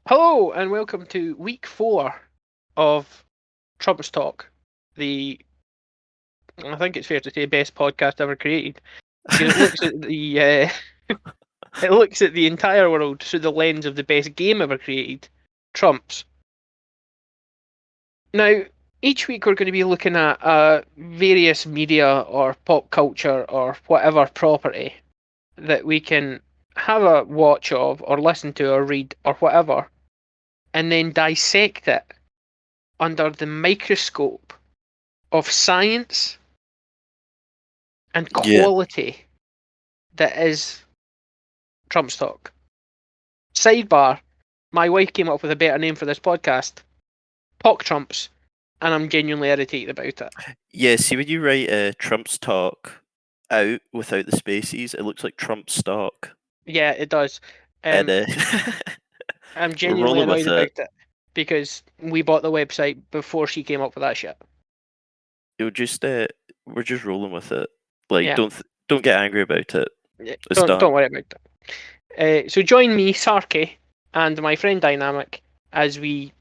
Hello and welcome to week 4 of Trump's Talk, I think it's fair to say, best podcast ever created, because it looks at it looks at the entire world through the lens of the best game ever created, Trump's. Now, each week we're going to be looking at various media or pop culture or whatever property that we can have a watch of or listen to or read or whatever, and then dissect it under the microscope of science and Yeah. quality that is Trump's Talk. Sidebar, my wife came up with a better name for this podcast, Talk Trumps, and I'm genuinely irritated about it. Yeah, see when you write Trump's talk out without the spaces, it looks like Trump stock. Yeah, it does. And I'm we're genuinely rolling with annoyed it. about it because we bought the website before she came up with that shit. We're just rolling with it. Like Yeah. don't get angry about it. It's Don't done. worry about that. So join me, Sarky, and my friend Dynamic as we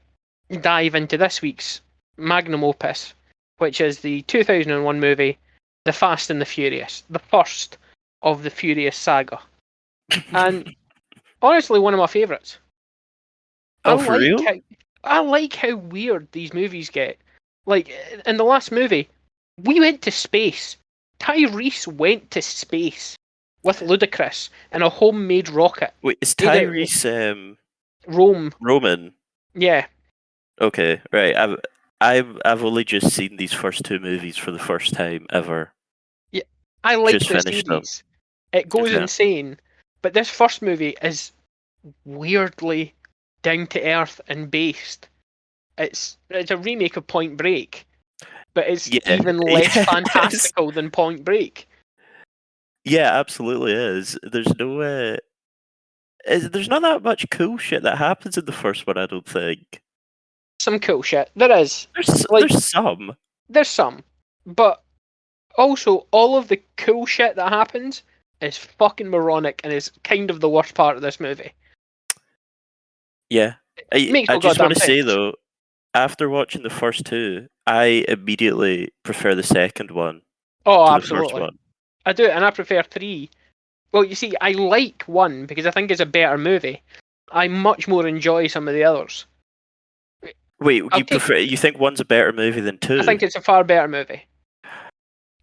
dive into this week's magnum opus, which is the 2001 movie The Fast and the Furious, the first of the Furious saga. And honestly, one of my favourites. Oh, for real? I like how weird these movies get. Like, in the last movie, we went to space. Tyrese went to space with Ludacris in a homemade rocket. Wait, is Made out of Tyrese Rome. Roman? Yeah. Okay, right. I've only just seen these first two movies for the first time ever. Yeah. I like Just the finished them. series. It goes Okay. insane. But this first movie is weirdly down to earth and based. It's a remake of Point Break, but it's Yeah, even less yes. fantastical than Point Break. Yeah, absolutely is. There's no there's not that much cool shit that happens in the first one, I don't think. Some cool shit. There is. Like, There's some. there's some. But also, all of the cool shit that happens is fucking moronic and is kind of the worst part of this movie. Yeah. Makes I no just want goddamn to say sense. though, after watching the first two, I immediately prefer the second one Oh, to the first absolutely. one. I do, and I prefer 3. Well, you see, I like 1 because I think it's a better movie. I much more enjoy some of the others. Wait, I you think one's a better movie than two? think it's a far better movie.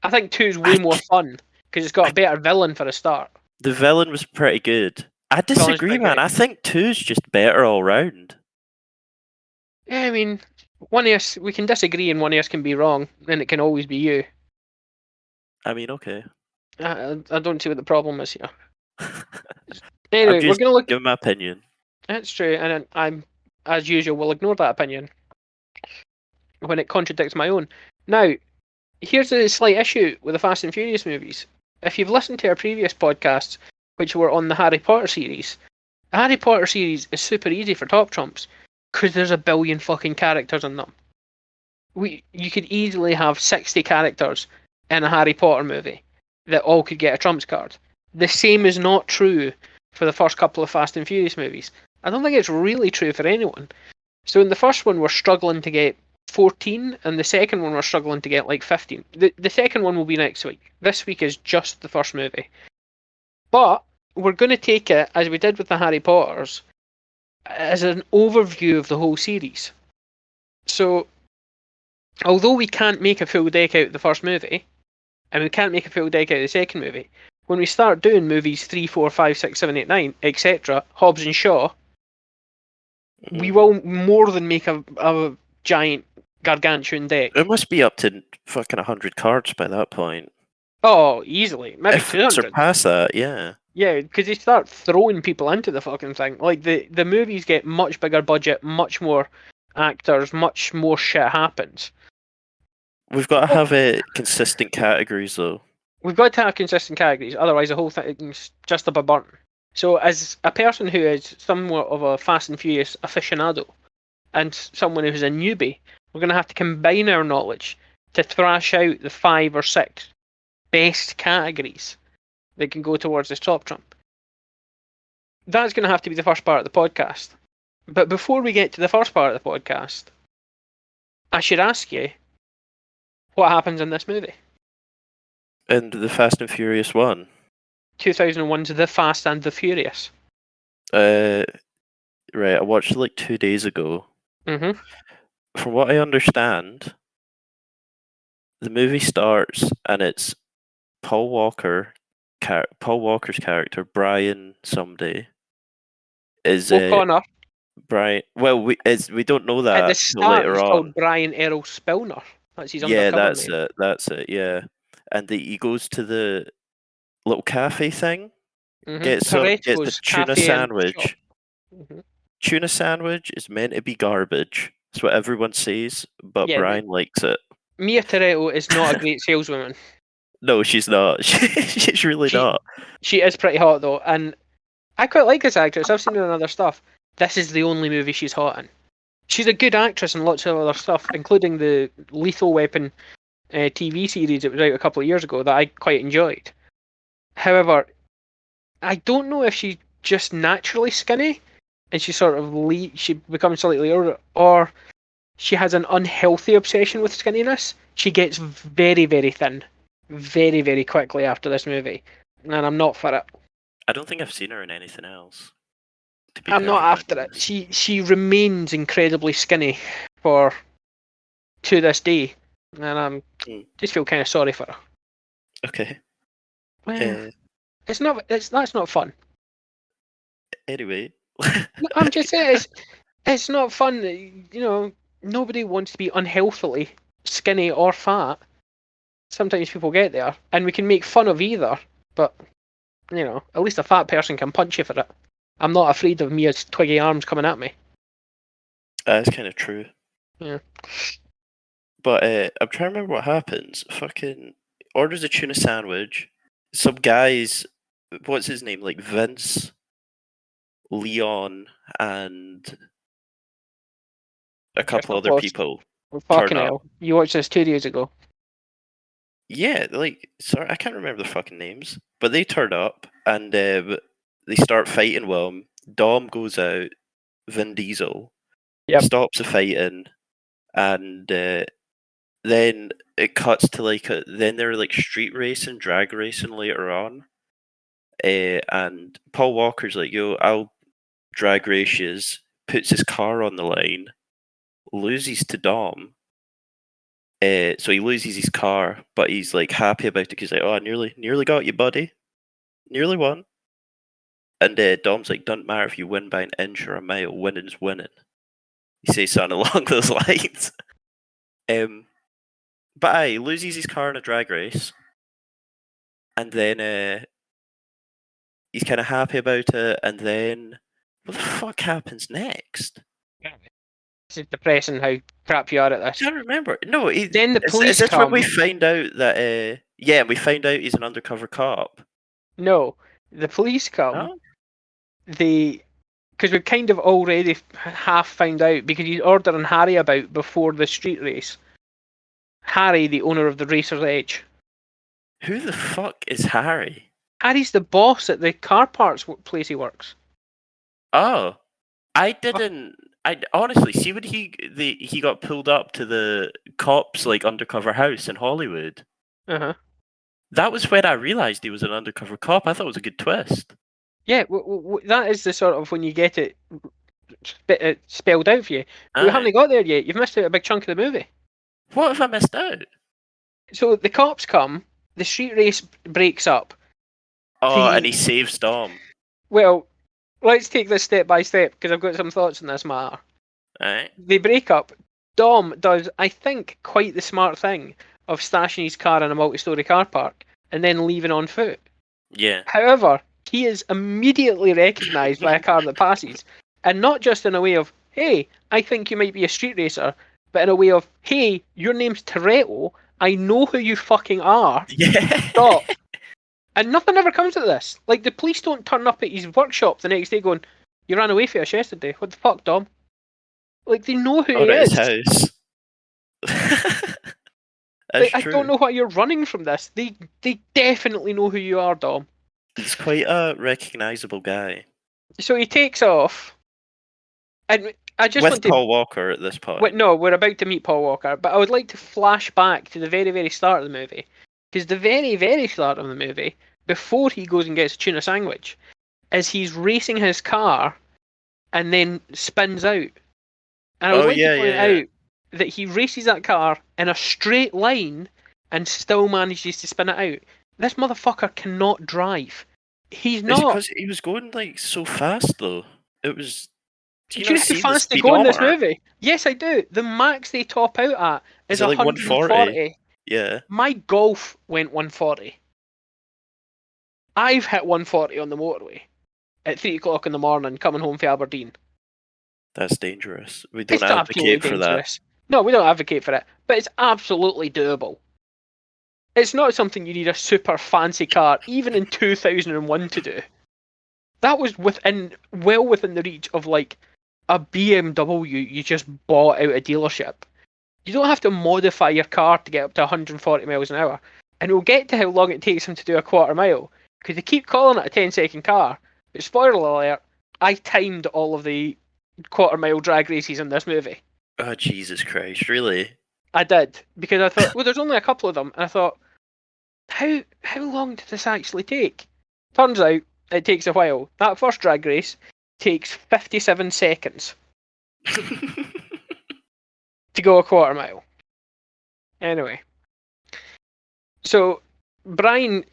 I think 2's way I, more fun because it's got a better villain for a start. the villain was pretty good. I Villain's disagree, pretty man. good. I think two's just better all round. Yeah, I mean, one of us, we can disagree and one of us can be wrong, and it can always be you. I mean, okay. I don't see what the problem is here. I'm Anyway, we're just going to look. giving my opinion. That's true, and I'm, as usual, will ignore that opinion when it contradicts my own. Now, here's a slight issue with the Fast and Furious movies. If you've listened to our previous podcasts, which were on the Harry Potter series, the Harry Potter series is super easy for Top Trumps because there's a billion fucking characters in them. You could easily have 60 characters in a Harry Potter movie that all could get a Trumps card. The same is not true for the first couple of Fast and Furious movies. I don't think it's really true for anyone. So in the first one, we're struggling to get 14, and the second one, we're struggling to get like 15. The second one will be next week. This week is just the first movie. But we're going to take it, as we did with the Harry Potters, as an overview of the whole series. So, although we can't make a full deck out of the first movie, and we can't make a full deck out of the second movie, when we start doing movies 3, 4, 5, 6, 7, 8, 9, etc., Hobbs and Shaw, we will more than make a giant gargantuan deck. It must be up to fucking 100 cards by that point. Oh, easily. Maybe If 200. surpass that, yeah. Yeah, because they start throwing people into the fucking thing. Like, the movies get much bigger budget, much more actors, much more shit happens. We've got to have consistent categories though. We've got to have consistent categories, otherwise the whole thing's just up a burn. So, as a person who is somewhat of a Fast and Furious aficionado, and someone who's a newbie, we're going to have to combine our knowledge to thrash out the 5 or 6 best categories that can go towards this top trump. That's going to have to be the first part of the podcast. But before we get to the first part of the podcast, I should ask you what happens in this movie. And the Fast and Furious one. 2001's The Fast and the Furious. Right, I watched it like 2 days ago. Mm-hmm. From what I understand, the movie starts and it's Paul Walker's character, Brian Someday, is O'Connor. Brian. Well, we don't know At the that till start, later he's on. called Brian Errol Spillner. That's his Yeah, undercover that's name. it. That's it. Yeah, and he goes to the little cafe thing, gets a Toretto's tuna Cafe and Shop. sandwich. Mm-hmm. Tuna sandwich is meant to be garbage. That's what everyone says, but Yeah, Brian likes it. Mia Toretto is not a great saleswoman. No, she's not. She's really not. She is pretty hot though, and I quite like this actress. I've seen her in other stuff. This is the only movie she's hot in. She's a good actress in lots of other stuff, including the Lethal Weapon TV series that was out a couple of years ago that I quite enjoyed. However, I don't know if she's just naturally skinny and she sort of she becomes slightly older, or she has an unhealthy obsession with skinniness. She gets very, very thin, very, very quickly after this movie, and I'm not for it. I don't think I've seen her in anything else. To be I'm not perfectly after it. honest. She remains incredibly skinny to this day, and I'm just feel kind of sorry for her. Okay. Well, that's not fun. Anyway. I'm just saying it's not fun. You know, nobody wants to be unhealthily skinny or fat. Sometimes people get there, and we can make fun of either. But you know, at least a fat person can punch you for it. I'm not afraid of Mia's twiggy arms coming at me. That's kind of true. Yeah. But I'm trying to remember what happens. Fucking orders a tuna sandwich. Some guys, what's his name? Like Vince, Leon, and a couple other people. Fucking hell. You watched this 2 days ago. Yeah, like, sorry, I can't remember the fucking names. But they turn up and they start fighting with him. Dom goes out. Vin Diesel stops the fighting, and then it cuts to like then they're like street racing, drag racing later on. And Paul Walker's like, "Yo, I'll drag race yous," puts his car on the line, loses to Dom. So he loses his car, but he's like happy about it because like, "Oh, I nearly got you, buddy. Nearly won." And Dom's like, "Doesn't matter if you win by an inch or a mile. Winning's winning." He says something along those lines. But he loses his car in a drag race, and then he's kind of happy about it, and then what the fuck happens next? It's depressing how crap you are at I this. can't remember. No, then the police is this come. when we find out that? Yeah, we find out he's an undercover cop. No, the police come. No? Because we've kind of already half found out because he's ordering Harry about before the street race. Harry, the owner of the Racer's Edge. Who the fuck is Harry? Harry's the boss at the car parts place he works. Oh, I didn't. I honestly see when he got pulled up to the cops like undercover house in Hollywood. That was when I realized he was an undercover cop. I thought it was a good twist. Yeah, that is the sort of when you get it spelled out for you. We haven't got there yet. You've missed out a big chunk of the movie. What have I missed out? So the cops come, the street race breaks up. Oh, and he saves Dom. Well, let's take this step by step because I've got some thoughts on this matter. Alright. They break up. Dom does, I think, quite the smart thing of stashing his car in a multi-storey car park and then leaving on foot. Yeah. However, he is immediately recognised by a car that passes, and not just in a way of, hey, I think you might be a street racer, but in a way of, hey, your name's Toretto, I know who you fucking are. Yeah. Stop. And nothing ever comes of this. Like, the police don't turn up at his workshop the next day going, you ran away from us yesterday. What the fuck, Dom? Like, they know who he is. At his house. I don't know why you're running from this. They definitely know who you are, Dom. He's quite a recognisable guy. So he takes off, And I just With want to. Paul Walker at this point. No, we're about to meet Paul Walker, but I would like to flash back to the very, very start of the movie. Because the very, very start of the movie, before he goes and gets a tuna sandwich, is he's racing his car and then spins out. And I would Oh like to yeah, point yeah, yeah. out that he races that car in a straight line and still manages to spin it out. This motherfucker cannot drive. He's Is it not. because he was going like so fast though? It was. Do you Do you not know how see the fast they go in this speedometer? movie? Yes, I do. The max they top out at Is is it like 140? 140. Yeah. My Golf went 140. I've hit 140 on the motorway at 3 o'clock in the morning coming home from Aberdeen. That's dangerous. We don't It's absolutely advocate for that. dangerous. No, we don't advocate for it, but it's absolutely doable. It's not something you need a super fancy car, even in 2001, to do. That was well within the reach of like a BMW you just bought out a dealership. You don't have to modify your car to get up to 140 miles an hour. And we'll get to how long it takes him to do a quarter mile, because they keep calling it a 10-second car. But spoiler alert, I timed all of the quarter mile drag races in this movie. Oh Jesus Christ! Really? I did, because I thought, well, there's only a couple of them, and I thought, how long did this actually take? Turns out it takes a while. That first drag race takes 57 seconds to go a quarter mile. Anyway, so Brian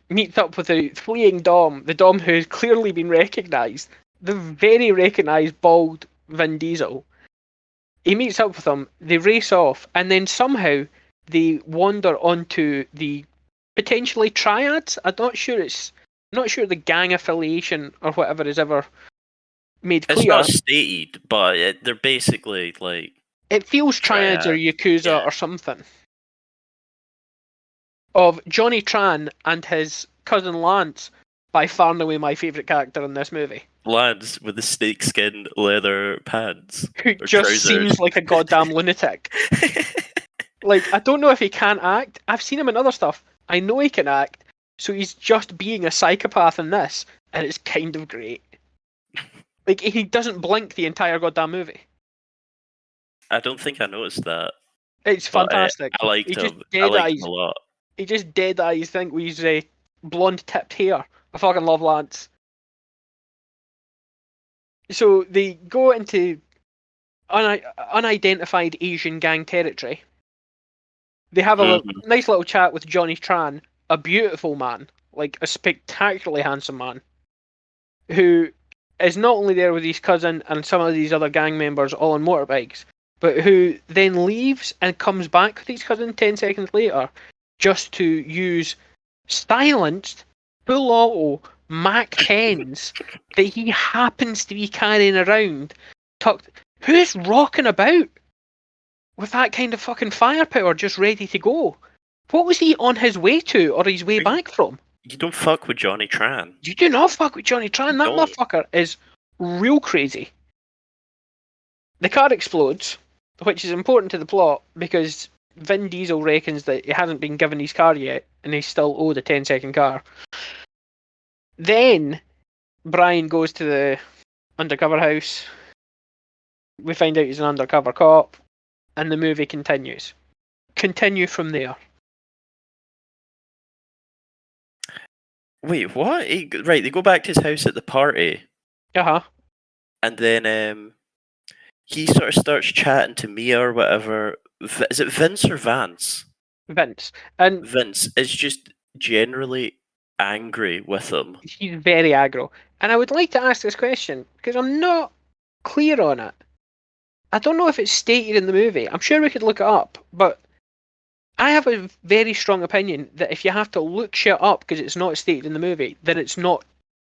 meets up with the fleeing Dom, the Dom who has clearly been recognised, the very recognised bald Vin Diesel. He meets up with them, they race off, and then somehow they wander onto the potentially triads. I'm not sure the gang affiliation or whatever is ever made clear. It's not stated, but they're basically like. It feels triads or Yakuza yeah. or something. Of Johnny Tran and his cousin Lance, by far and away my favourite character in this movie. Lance with the snakeskin leather pants. Who just trousers. seems like a goddamn lunatic. Like, I don't know if he can act. I've seen him in other stuff. I know he can act, so he's just being a psychopath in this, and it's kind of great. Like, he doesn't blink the entire goddamn movie. I don't think I noticed that. It's fantastic. I liked him. I liked him a lot. He just dead eyes think with his blonde tipped hair. I fucking love Lance. So they go into unidentified Asian gang territory. They have a nice little chat with Johnny Tran, a beautiful man, like a spectacularly handsome man, who is not only there with his cousin and some of these other gang members all on motorbikes, but who then leaves and comes back with his cousin 10 seconds later just to use silenced, full auto Mac 10s that he happens to be carrying around. Who's rocking about with that kind of fucking firepower just ready to go? What was he on his way to or his way back from? You don't fuck with Johnny Tran. You do not fuck with Johnny Tran. That motherfucker is real crazy. The car explodes, which is important to the plot because Vin Diesel reckons that he hasn't been given his car yet and he's still owed a 10-second car. Then Brian goes to the undercover house. We find out he's an undercover cop, and the movie continues. Continue from there. Wait, what? Right, they go back to his house at the party. Uh-huh. And then he sort of starts chatting to Mia or whatever. Is it Vince or Vance? Vince. And Vince is just generally angry with him. He's very aggro. And I would like to ask this question, because I'm not clear on it. I don't know if it's stated in the movie. I'm sure we could look it up, but I have a very strong opinion that if you have to look shit up because it's not stated in the movie, then it's not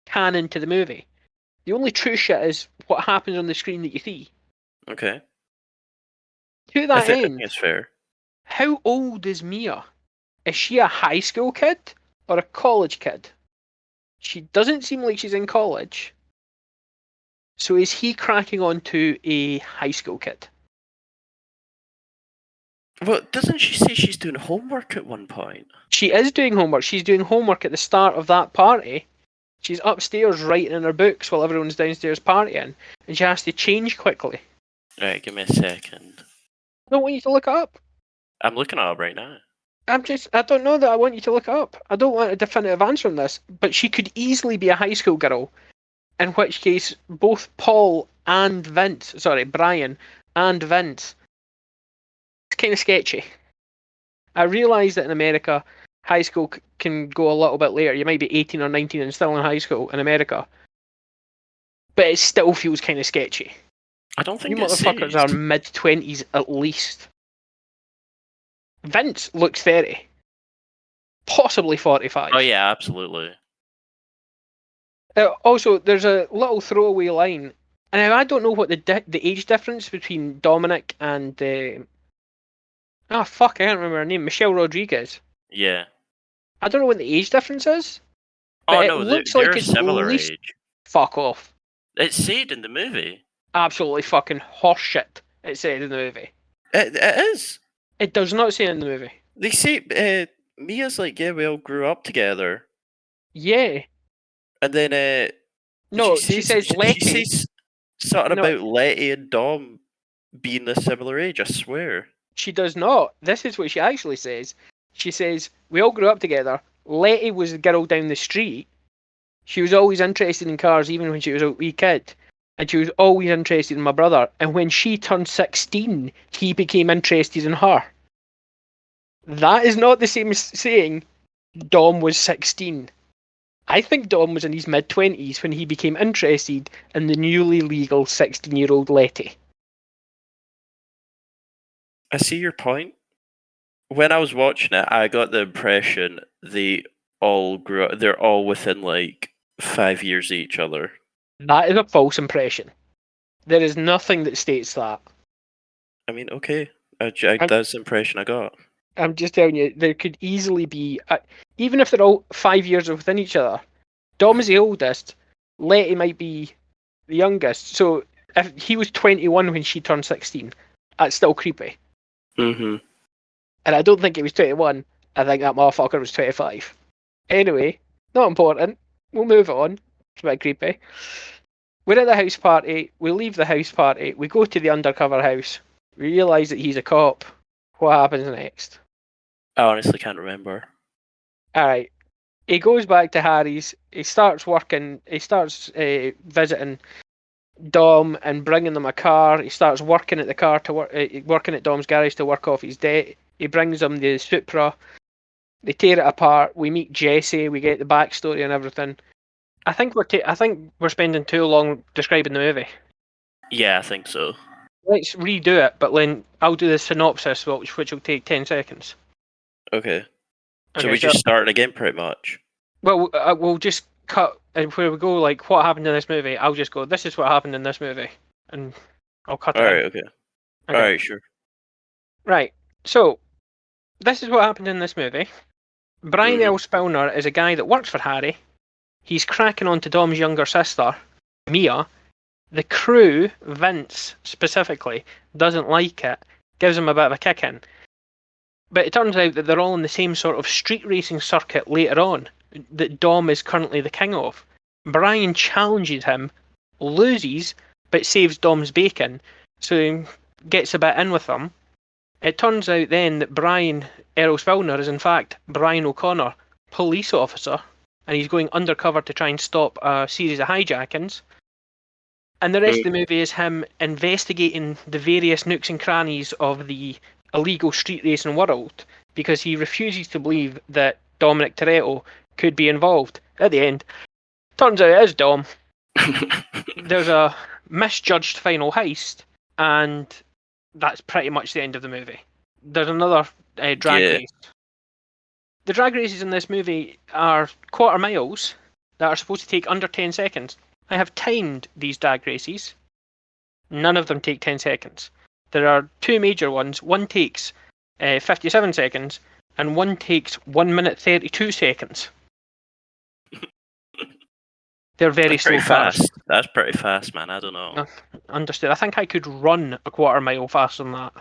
canon to the movie. The only true shit is what happens on the screen that you see. Okay. To that end, I think it's fair. How old is Mia? Is she a high school kid or a college kid? She doesn't seem like she's in college. So is he cracking on to a high school kid? Well, doesn't she say she's doing homework at one point? She is doing homework. She's doing homework at the start of that party. She's upstairs writing in her books while everyone's downstairs partying, and she has to change quickly. Right, give me a second. I don't want you to look it up. I'm looking it up right now. I don't know that I want you to look it up. I don't want a definitive answer on this, but she could easily be a high school girl, in which case both Brian and Vince, it's kind of sketchy. I realise that in America, high school can go a little bit later. You might be 18 or 19 and still in high school in America. But it still feels kind of sketchy. I don't think you motherfuckers are mid-20s at least. Vince looks 30. Possibly 45. Oh yeah, absolutely. Also, there's a little throwaway line. And I don't know what the age difference between Dominic and... I can't remember her name. Michelle Rodriguez. Yeah. I don't know what the age difference is. Oh But no, it looks they're like it's similar at least... age. Fuck off. It's said in the movie. Absolutely fucking horseshit, it said in the movie. It is. It does not say in the movie. They say Mia's like, yeah, we all grew up together. Yeah. And then no, she says Letty. She says something about Letty and Dom being a similar age, I swear. She does not. This is what she actually says. She says, we all grew up together. Letty was the girl down the street. She was always interested in cars, even when she was a wee kid. And she was always interested in my brother. And when she turned 16, he became interested in her. That is not the same as saying Dom was 16. I think Dom was in his mid-20s when he became interested in the newly legal 16-year-old Letty. I see your point. When I was watching it, I got the impression they all grew up. They're all within like 5 years of each other. That is a false impression. There is nothing that states that. I mean, okay. That's the impression I got. I'm just telling you, there could easily be, even if they're all 5 years within each other, Dom is the oldest, Letty might be the youngest. So if he was 21 when she turned 16, that's still creepy. Mm-hmm. And I don't think he was 21. I think that motherfucker was 25. Anyway, not important. We'll move on. It's a bit creepy. We're at the house party. We leave the house party. We go to the undercover house. We realise that he's a cop. What happens next? I honestly can't remember. Alright. He goes back to Harry's. He starts working. He starts visiting Dom and bringing them a car. He starts working at the car to work, working at Dom's garage to work off his debt. He brings them the Supra. They tear it apart. We meet Jesse. We get the backstory and everything. I think we're spending too long describing the movie. Yeah, I think so. Let's redo it, but then I'll do the synopsis, which will take 10 seconds. Okay. So we just start again, pretty much. Well, we'll just cut, and where we go, like, what happened in this movie, I'll just go, this is what happened in this movie. And I'll cut it. Alright, okay. Alright, sure. Right, so, this is what happened in this movie. Brian L. Spellner is a guy that works for Harry. He's cracking on to Dom's younger sister, Mia. The crew, Vince specifically, doesn't like it, gives him a bit of a kick in. But it turns out that they're all in the same sort of street racing circuit later on, that Dom is currently the king of. Brian challenges him, loses, but saves Dom's bacon, so he gets a bit in with them. It turns out then that Brian Errol Spellner is in fact Brian O'Connor, police officer, and he's going undercover to try and stop a series of hijackings. And the rest of the movie is him investigating the various nooks and crannies of the illegal street racing world, because he refuses to believe that Dominic Toretto could be involved. At the end, turns out it is Dom. There's a misjudged final heist, and that's pretty much the end of the movie. There's another drag race. The drag races in this movie are quarter miles that are supposed to take under 10 seconds. I have timed these drag races. None of them take 10 seconds. There are two major ones. One takes 57 seconds, and one takes 1 minute 32 seconds. They're very slow fast. That's pretty fast, man. I don't know. Understood. I think I could run a quarter mile faster than that.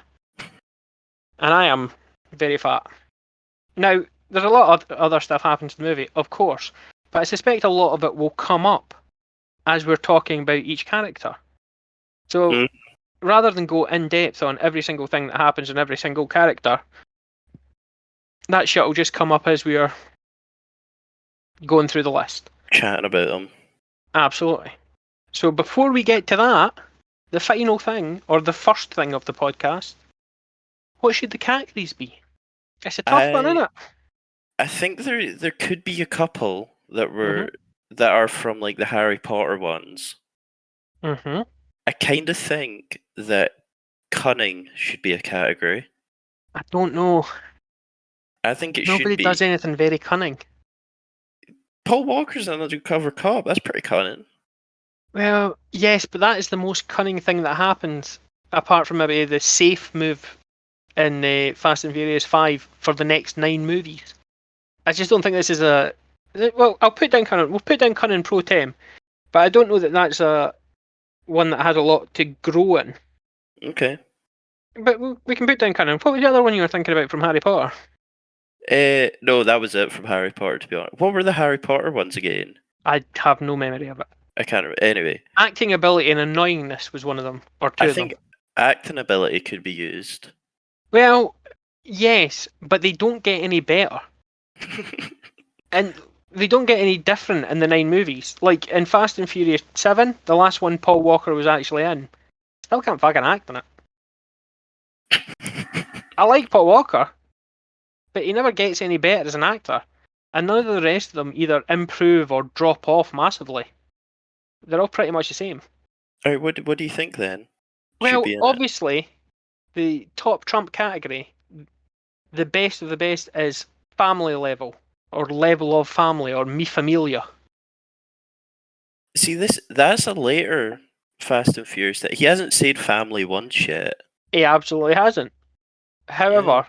And I am very fat. Now, there's a lot of other stuff happens in the movie, of course, but I suspect a lot of it will come up as we're talking about each character. So rather than go in depth on every single thing that happens in every single character, that shit will just come up as we are going through the list. Chatting about them. Absolutely. So before we get to that, the final thing, or the first thing of the podcast, what should the categories be? It's a tough one, isn't it? I think there could be a couple that that are from like the Harry Potter ones. Mm-hmm. I kind of think that cunning should be a category. I don't know. I think it should be. Nobody does anything very cunning. Paul Walker's in Undercover Cop. That's pretty cunning. Well, yes, but that is the most cunning thing that happens, apart from maybe the safe move in Fast and Furious 5 for the next 9 movies. I just don't think this is a... Well, I'll put down cunning. We'll put down cunning pro tem, but I don't know that that's one that has a lot to grow in. Okay. But we can put down cunning. What was the other one you were thinking about from Harry Potter? No, that was it from Harry Potter, to be honest. What were the Harry Potter ones again? I have no memory of it. I can't remember. Anyway. Acting ability and annoyingness was one of them, or two of them. I think acting ability could be used. Well, yes, but they don't get any better. And they don't get any different in the 9 movies. Like, in Fast and Furious 7, the last one Paul Walker was actually in, still can't fucking act in it. I like Paul Walker, but he never gets any better as an actor. And none of the rest of them either improve or drop off massively. They're all pretty much the same. Alright, what do you think then? Well, obviously, the top trump category, the best of the best is family level, or level of family, or mi familia. See, that's a later Fast and Furious that he hasn't said family once yet. He absolutely hasn't. However,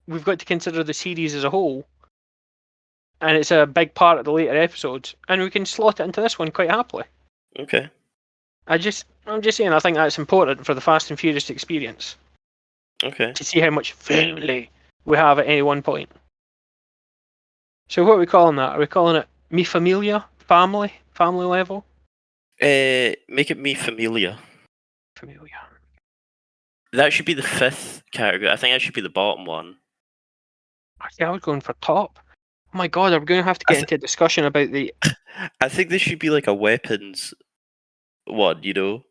we've got to consider the series as a whole, and it's a big part of the later episodes, and we can slot it into this one quite happily. Okay. I'm just saying, I think that's important for the Fast and Furious experience. Okay. To see how much family we have at any one point. So what are we calling that? Are we calling it mi familia? Family level? Make it mi familia. Familia. That should be the 5th category. I think that should be the bottom one. Actually, I was going for top. Oh my god, are we going to have to get into a discussion about the... I think this should be like a weapons one, you know?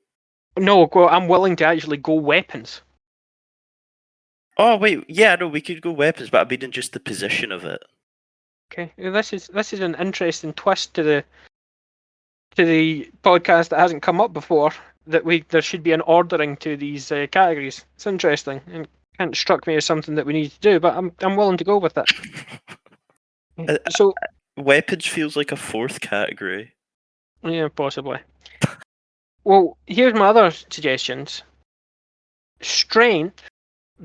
No, I'm willing to actually go weapons. Oh, wait, yeah, no, we could go weapons, but I mean in just the position of it. Okay, this is an interesting twist to the podcast that hasn't come up before. That there should be an ordering to these categories. It's interesting, and kind of struck me as something that we need to do. But I'm willing to go with it. So weapons feels like a 4th category. Yeah, possibly. Well, here's my other suggestions. Strength,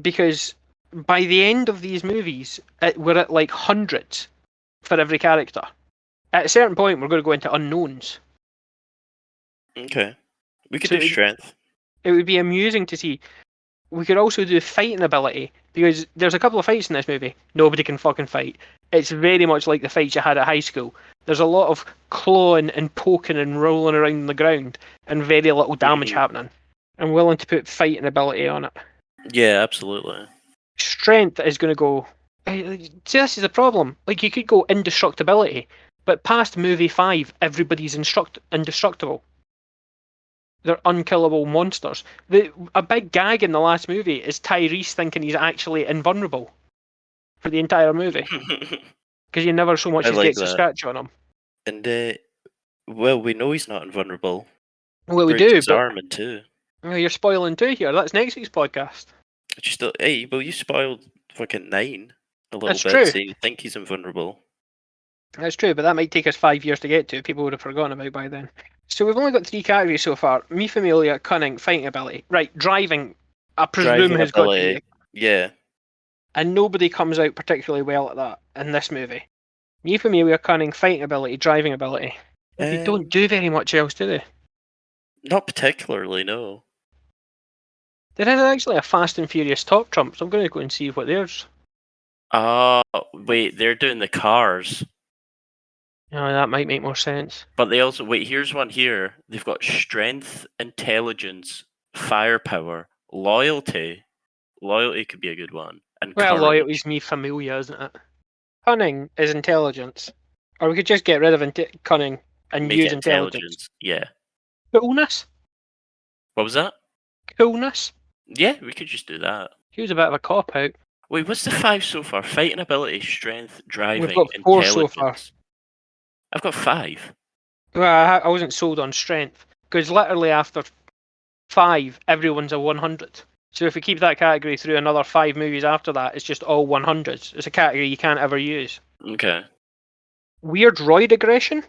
because by the end of these movies, we're at like hundreds for every character. At a certain point, we're going to go into unknowns. Okay. We could do strength. It would be amusing to see. We could also do fighting ability, because there's a couple of fights in this movie. Nobody can fucking fight. It's very much like the fights you had at high school. There's a lot of clawing and poking and rolling around the ground, and very little damage happening. I'm willing to put fighting ability on it. Yeah, absolutely. Strength is going to go... See, this is the problem. Like, you could go indestructibility, but past movie 5, everybody's indestructible. They're unkillable monsters. A big gag in the last movie is Tyrese thinking he's actually invulnerable for the entire movie. Because you never so much as gets a scratch on him. And, well, we know he's not invulnerable. Well, we do, but... arm in 2. Well, you're spoiling 2 here. That's next week's podcast. Hey, well, you spoiled fucking 9 a little That's bit, true. so you think he's invulnerable. That's true, but that might take us 5 years to get to. People would have forgotten about by then. So we've only got 3 categories so far. Mi familia, cunning, fighting ability. Right, driving, I presume has got to be. Yeah. And nobody comes out particularly well at that in this movie. Mi familia, cunning, fighting ability, driving ability. They don't do very much else, do they? Not particularly, no. There is actually a Fast and Furious top trump, so I'm going to go and see what theirs. Oh, wait, they're doing the cars. Oh, that might make more sense. But they also wait. Here's one here. They've got strength, intelligence, firepower, loyalty. Loyalty could be a good one. And Well, courage. loyalty's me familia, isn't it? Cunning is intelligence. Or we could just get rid of cunning and Make use it intelligence. Yeah. Coolness? What was that? Coolness? Yeah, we could just do that. He was a bit of a cop-out. Wait, what's the 5 so far? Fighting ability, strength, driving, We've got 4 so far. intelligence. I've got 5. Well, I wasn't sold on strength. Because literally after 5, everyone's a 100. So if we keep that category through another 5 movies after that, it's just all 100s. It's a category you can't ever use. Okay. Weird roid aggression?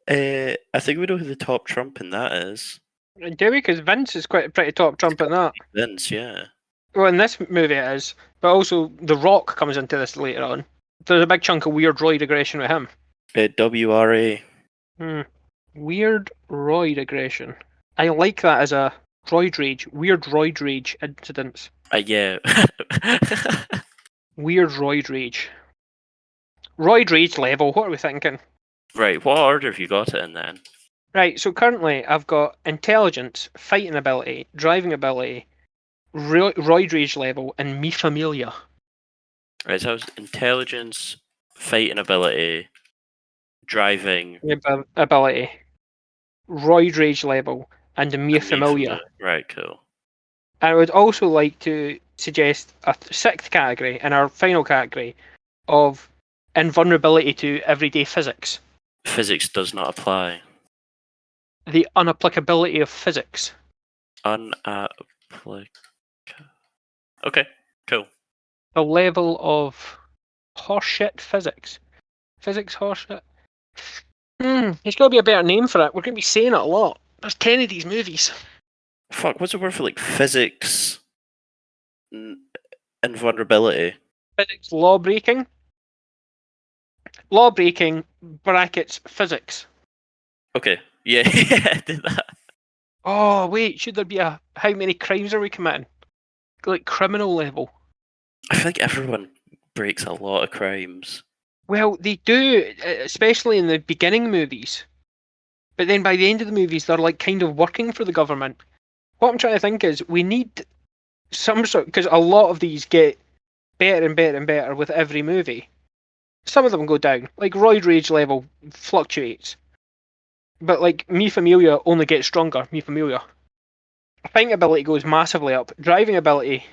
I think we know who the top trump in that is. Do we? Because Vince is quite a pretty top trump in that. Vince, yeah. Well, in this movie it is, but also The Rock comes into this later on. There's a big chunk of weird roid aggression with him. WRA. Weird roid aggression. I like that as a roid rage. Weird roid rage incidents. Yeah. Weird roid rage. Roid rage level, what are we thinking? Right, what order have you got it in then? Right, so currently I've got intelligence, fighting ability, driving ability, roid rage level, and me familia. Right, so I was intelligence, fighting ability, driving, ability, roid rage level, and me familia. Right, cool. And I would also like to suggest a 6th category and our final category of invulnerability to everyday physics. Physics does not apply. The unapplicability of physics. Okay, cool. The level of horseshit physics. Physics horseshit. There's got to be a better name for it. We're going to be saying it a lot. There's 10 of these movies. Fuck, what's the word for like physics? Invulnerability. Physics law breaking. Law breaking brackets physics. Okay. Yeah, I did that. Oh wait, should there be a how many crimes are we committing? Like criminal level. I think everyone breaks a lot of crimes. Well, they do, especially in the beginning movies. But then by the end of the movies, they're like kind of working for the government. What I'm trying to think is we need some sort, because a lot of these get better and better and better with every movie. Some of them go down, like roid rage level fluctuates. But like me familia only gets stronger. Me familia. Fighting ability goes massively up. Driving ability,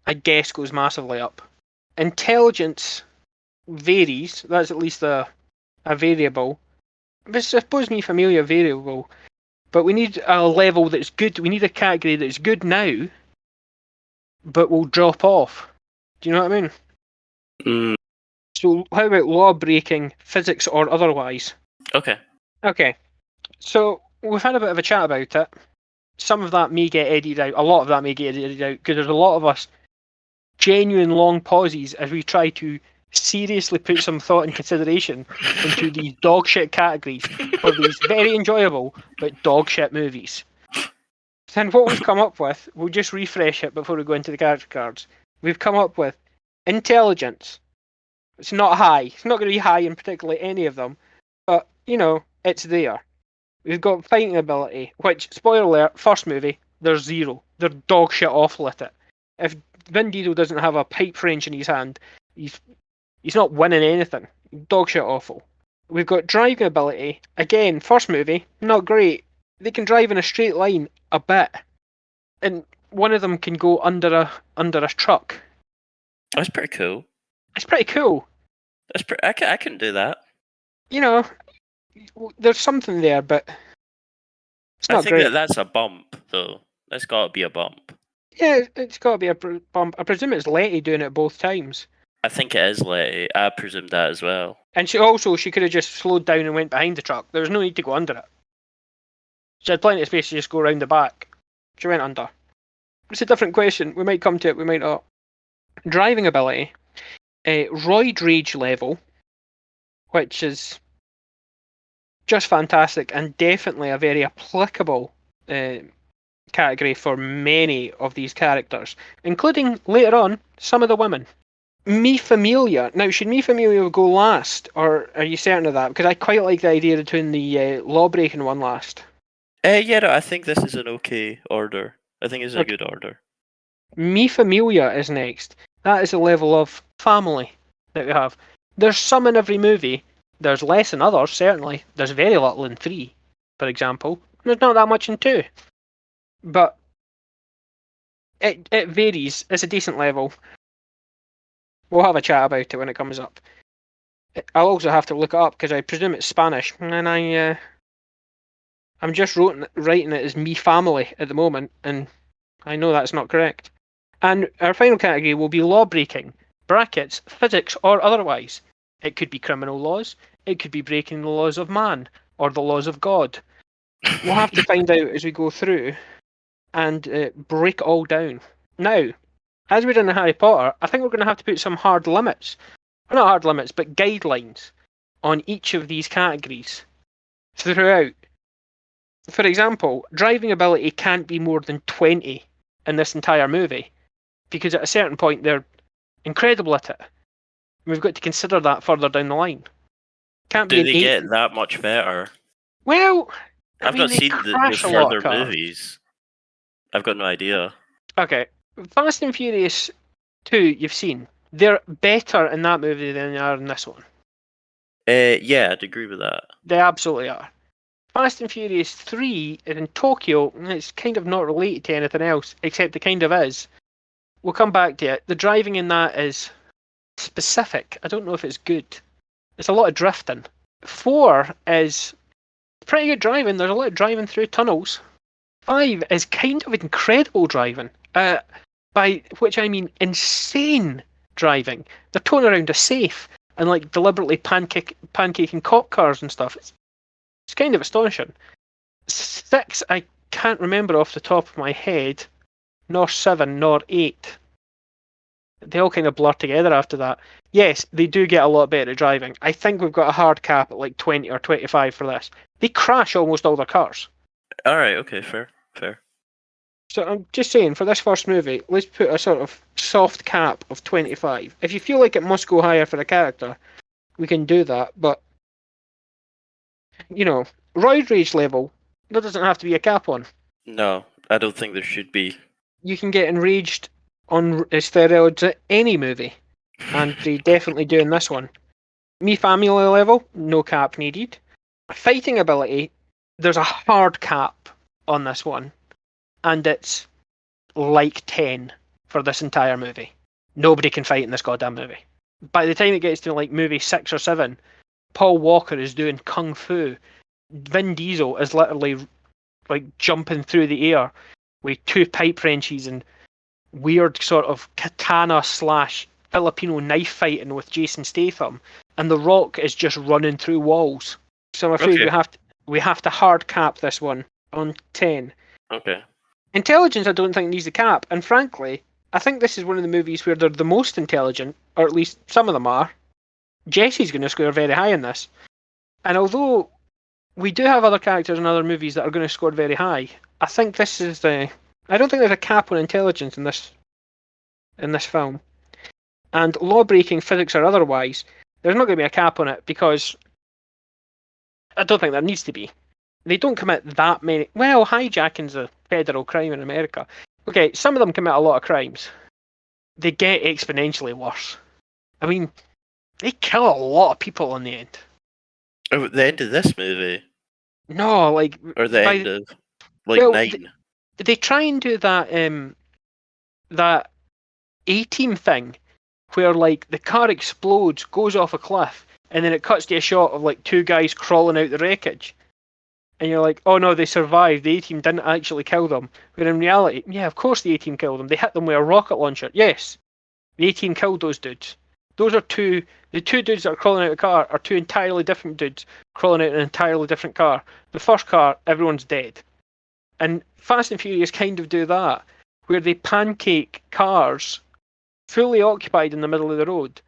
I guess, goes massively up. Intelligence varies. That's at least a variable. But I suppose me familia variable. But we need a level that's good. We need a category that's good now, but will drop off. Do you know what I mean? So how about law breaking, physics or otherwise? Okay. Okay. So we've had a bit of a chat about it. Some of that may get edited out. A lot of that may get edited out because there's a lot of us genuine long pauses as we try to seriously put some thought and consideration into these dog shit categories for these very enjoyable but dog shit movies. And what we've come up with, we'll just refresh it before we go into the character cards. We've come up with intelligence. It's not high. It's not going to be high in particularly any of them, but you know, it's there. We've got fighting ability, which, spoiler alert, first movie, there's 0. They're dog shit awful at it. If Vin Diesel doesn't have a pipe wrench in his hand, he's not winning anything. Dog shit awful. We've got driving ability. Again, first movie, not great. They can drive in a straight line a bit. And one of them can go under a truck. That's pretty cool. It's pretty cool. I can do that. You know, there's something there, but it's not great. I think that's a bump, though. That's got to be a bump. Yeah, it's got to be a bump. I presume it's Letty doing it both times. I think it is Letty. I presume that as well. And she could have just slowed down and went behind the truck. There was no need to go under it. She had plenty of space to just go around the back. She went under. It's a different question. We might come to it, we might not. Driving ability. Roid rage level, which is just fantastic and definitely a very applicable category for many of these characters, including later on some of the women. Mi Familia. Now, should Mi Familia go last, or are you certain of that? Because I quite like the idea of doing the law-breaking one last. Yeah, no, I think this is an okay order. I think it's a Okay. good order. Mi Familia is next. That is the level of family that we have. There's some in every movie. There's less in others, certainly. There's very little in 3, for example. There's not that much in 2. But it varies. It's a decent level. We'll have a chat about it when it comes up. I'll also have to look it up because I presume it's Spanish, and I'm just writing it as me family at the moment, and I know that's not correct. And our final category will be law breaking, brackets, physics or otherwise. It could be criminal laws, it could be breaking the laws of man or the laws of God. We'll have to find out as we go through and break it all down. Now, as we did in Harry Potter, I think we're going to have to put some hard limits. Well, not hard limits, but guidelines on each of these categories throughout. For example, driving ability can't be more than 20 in this entire movie, because at a certain point they're incredible at it. We've got to consider that further down the line. Can't be Do an they 8. get that much better? Well, I I've mean, not they seen the crash a lot further of cars. movies. I've got no idea. Okay, Fast and Furious 2, you've seen. They're better in that movie than they are in this one. Yeah, I'd agree with that. They absolutely are. Fast and Furious 3 in Tokyo, it's kind of not related to anything else, except it kind of is. We'll come back to it. The driving in that is specific. I don't know if it's good. It's a lot of drifting. 4 is pretty good driving. There's a lot of driving through tunnels. 5 is kind of incredible driving. By which I mean insane driving. They're towing around a safe and like deliberately pancaking cop cars and stuff. It's kind of astonishing. 6, I can't remember off the top of my head, nor 7, nor 8. They all kind of blur together after that. Yes, they do get a lot better at driving. I think we've got a hard cap at like 20 or 25 for this. They crash almost all their cars. Alright, okay, fair. So I'm just saying, for this first movie, let's put a sort of soft cap of 25. If you feel like it must go higher for a character, we can do that. But, you know, Roid Rage level, there doesn't have to be a cap on. No, I don't think there should be. You can get enraged on steroids at any movie, and they definitely do in this one. Me family level, no cap needed. Fighting ability, there's a hard cap on this one, and it's like 10 for this entire movie. Nobody can fight in this goddamn movie. By the time it gets to like movie 6 or 7, Paul Walker is doing kung fu. Vin Diesel is literally like jumping through the air with 2 pipe wrenches and weird sort of katana / Filipino knife fighting with Jason Statham, and The Rock is just running through walls. So I'm afraid we have to hard cap this one on 10. Okay. Intelligence, I don't think needs a cap, and frankly, I think this is one of the movies where they're the most intelligent, or at least some of them are. Jesse's going to score very high in this, and although we do have other characters in other movies that are going to score very high, I think this is the. I don't think there's a cap on intelligence in this film. And law-breaking, physics or otherwise, there's not going to be a cap on it because I don't think there needs to be. They don't commit that many. Well, hijacking's a federal crime in America. Okay, some of them commit a lot of crimes. They get exponentially worse. I mean, they kill a lot of people in the end. Oh, the end of this movie? No, like... Or the end of, like, 9? They try and do that A-Team thing where, like, the car explodes, goes off a cliff, and then it cuts to a shot of, like, 2 guys crawling out the wreckage. And you're like, oh no, they survived. The A-Team didn't actually kill them. When in reality, yeah, of course the A-Team killed them. They hit them with a rocket launcher. Yes, the A-Team killed those dudes. Those are the 2 dudes that are crawling out of the car are 2 entirely different dudes crawling out an entirely different car. The first car, everyone's dead. And Fast and Furious kind of do that, where they pancake cars fully occupied in the middle of the road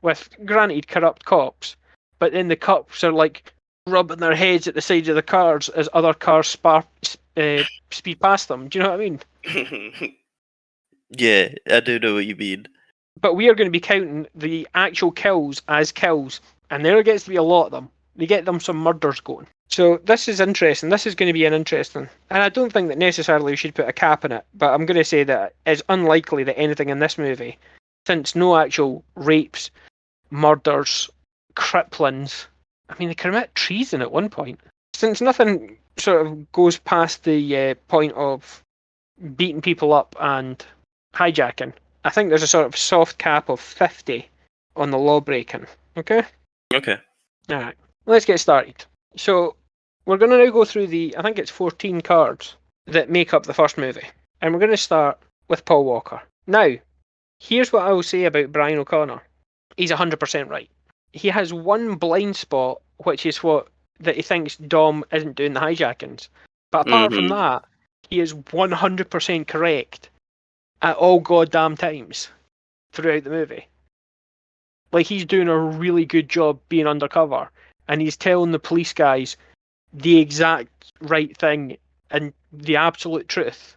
with, granted, corrupt cops, but then the cops are like rubbing their heads at the sides of the cars as other cars speed past them. Do you know what I mean? Yeah, I do know what you mean. but we are going to be counting the actual kills as kills, and there gets to be a lot of them. They get them some murders going. So this is interesting. This is going to be an interesting, and I don't think that necessarily we should put a cap on it, but I'm going to say that it's unlikely that anything in this movie, since no actual rapes, murders, cripplings, I mean, they commit treason at one point. Since nothing sort of goes past the point of beating people up and hijacking, I think there's a sort of soft cap of 50 on the law breaking. Okay? Okay. Alright, let's get started. So, we're going to now go through I think it's 14 cards that make up the first movie. And we're going to start with Paul Walker. Now, here's what I will say about Brian O'Connor. He's 100% right. He has one blind spot, which is that he thinks Dom isn't doing the hijackings. But apart from that, he is 100% correct at all goddamn times throughout the movie. Like, he's doing a really good job being undercover, and he's telling the police guys the exact right thing and the absolute truth.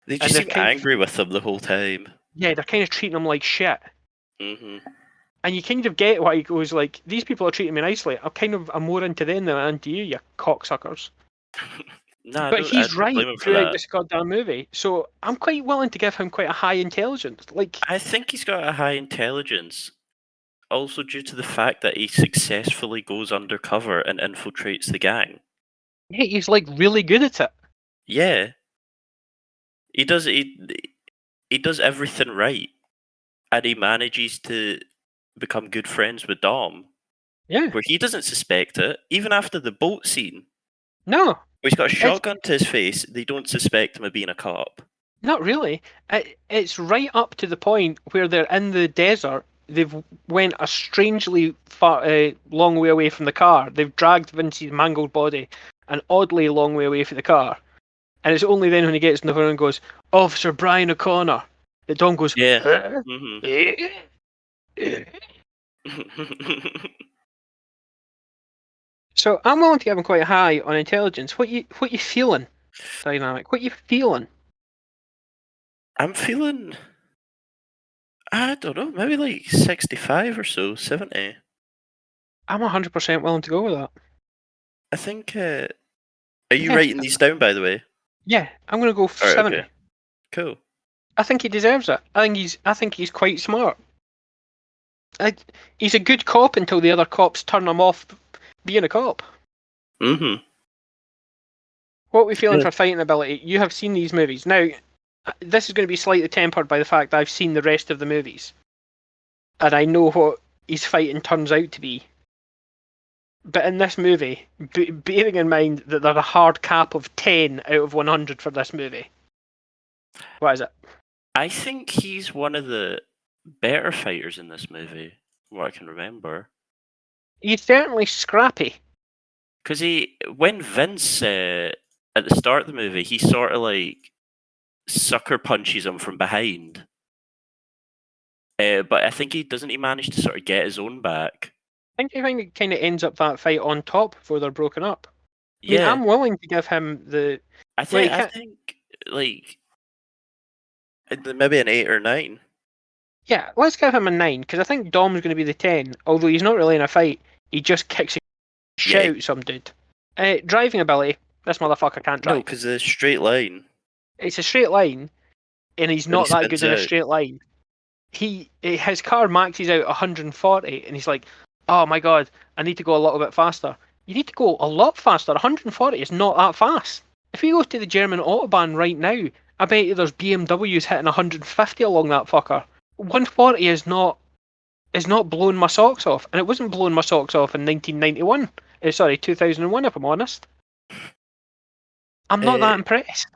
They just seem angry with him the whole time. Yeah, they're kind of treating him like shit. Mm-hmm. And you kind of get why he goes like, these people are treating me nicely. I'm more into them than I'm into you cocksuckers. Nah, but he's right throughout this goddamn movie. So I'm quite willing to give him quite a high intelligence. Like, I think he's got a high intelligence, also due to the fact that he successfully goes undercover and infiltrates the gang. Yeah, he's like really good at it. Yeah, he does everything right, and he manages to become good friends with Dom. Yeah, where he doesn't suspect it, even after the boat scene. No, where he's got a shotgun to his face. They don't suspect him of being a cop. Not really. It's right up to the point where they're in the desert. They've went a strangely long way away from the car. They've dragged Vince's mangled body an oddly long way away from the car. And it's only then when he gets in the phone and goes, Officer Brian O'Connor, that Don goes, yeah. Huh? So I'm willing to give him quite high on intelligence. What you feeling? Dynamic. What you feeling? I'm feeling, I don't know, maybe like 65 or so, 70. I'm 100% willing to go with that. I think. Are you writing these down, by the way? Yeah, I'm going to go for 70. Okay. Cool. I think he deserves it. I think he's quite smart. He's a good cop until the other cops turn him off being a cop. Mm-hmm. What are we feeling for fighting ability? You have seen these movies. Now, this is going to be slightly tempered by the fact that I've seen the rest of the movies. And I know what his fighting turns out to be. But in this movie, bearing in mind that there's a hard cap of 10 out of 100 for this movie. What is it? I think he's one of the better fighters in this movie, from what I can remember. He's certainly scrappy. Because when Vince, at the start of the movie, he sort of like sucker punches him from behind. But I think he manage to sort of get his own back. I think it kind of ends up that fight on top before they're broken up. Yeah. I mean, I'm willing to give him the. I think like maybe an 8 or 9. Yeah, let's give him a 9 because I think Dom's going to be the 10. Although he's not really in a fight, he just kicks a shit out some dude. Driving ability, this motherfucker can't drive. No, because it's a straight line. It's a straight line, and he's not that good in a straight line. His car maxes out 140, and he's like, "Oh my god, I need to go a little bit faster." You need to go a lot faster. 140 is not that fast. If you go to the German autobahn right now, I bet you there's BMWs hitting 150 along that fucker. 140 is not blowing my socks off, and it wasn't blowing my socks off in 1991. Sorry, 2001, if I'm honest. I'm not that impressed.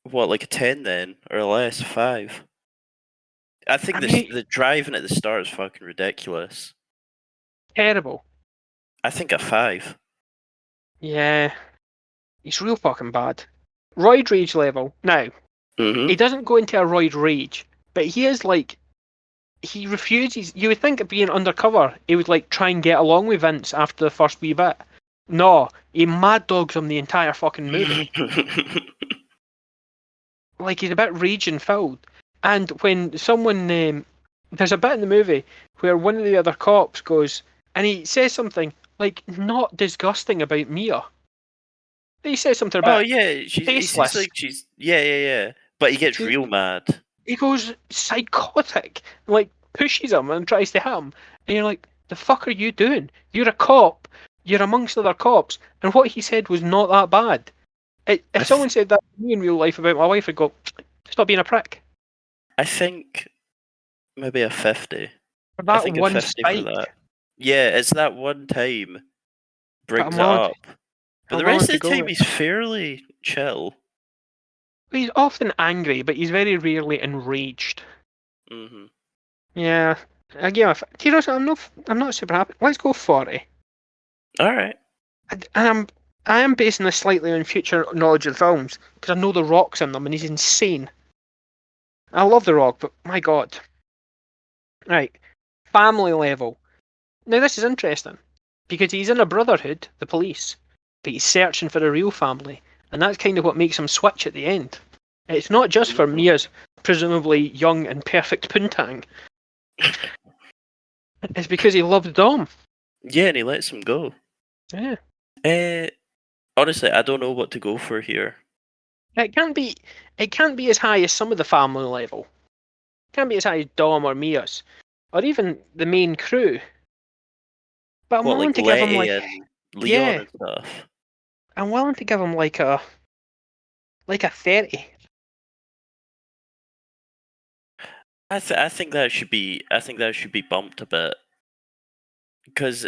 What, like a 10 then, or less, 5? I think the driving at the start is fucking ridiculous. Terrible. I think a 5. Yeah, he's real fucking bad. Roid rage level. Now, he doesn't go into a Roid rage, but he is like, he refuses. You would think of being undercover, he would like try and get along with Vince after the first wee bit. No, he mad dogs him the entire fucking movie. Like, he's a bit rage and filled. And when someone there's a bit in the movie where one of the other cops goes and he says something like not disgusting about Mia. He says something Oh about yeah, he says tasteless. like she's yeah. But he gets She, real mad. he goes psychotic, like pushes him and tries to hit him. And you're like, the fuck are you doing? You're a cop. You're amongst other cops. And what he said was not that bad. If someone said that to me in real life about my wife, I'd go, stop being a prick. I think maybe a 50. For I that think a one 50 for spike. that. Yeah, it's that one time But brings it up. But the I'm willing rest to of the go time with. he's fairly chill. He's often angry, but he's very rarely enraged. Hmm. Yeah. Again, do you know something? I'm not super happy. Let's go 40. All right. I am basing this slightly on future knowledge of the films because I know The Rock's in them and he's insane. I love The Rock, but my God. Right. Family level. Now this is interesting because he's in a brotherhood, the police, but he's searching for a real family, and that's kind of what makes him switch at the end. It's not just for Mia's presumably young and perfect poontang. It's because he loves Dom. Yeah, and he lets him go. Yeah. Honestly, I don't know what to go for here. It can't be as high as some of the family level. It can't be as high as Dom or Mia's. Or even the main crew. But I'm What, willing like to give him Letty like and Leon yeah. and stuff? I'm willing to give him like a 30. I think that should be bumped a bit because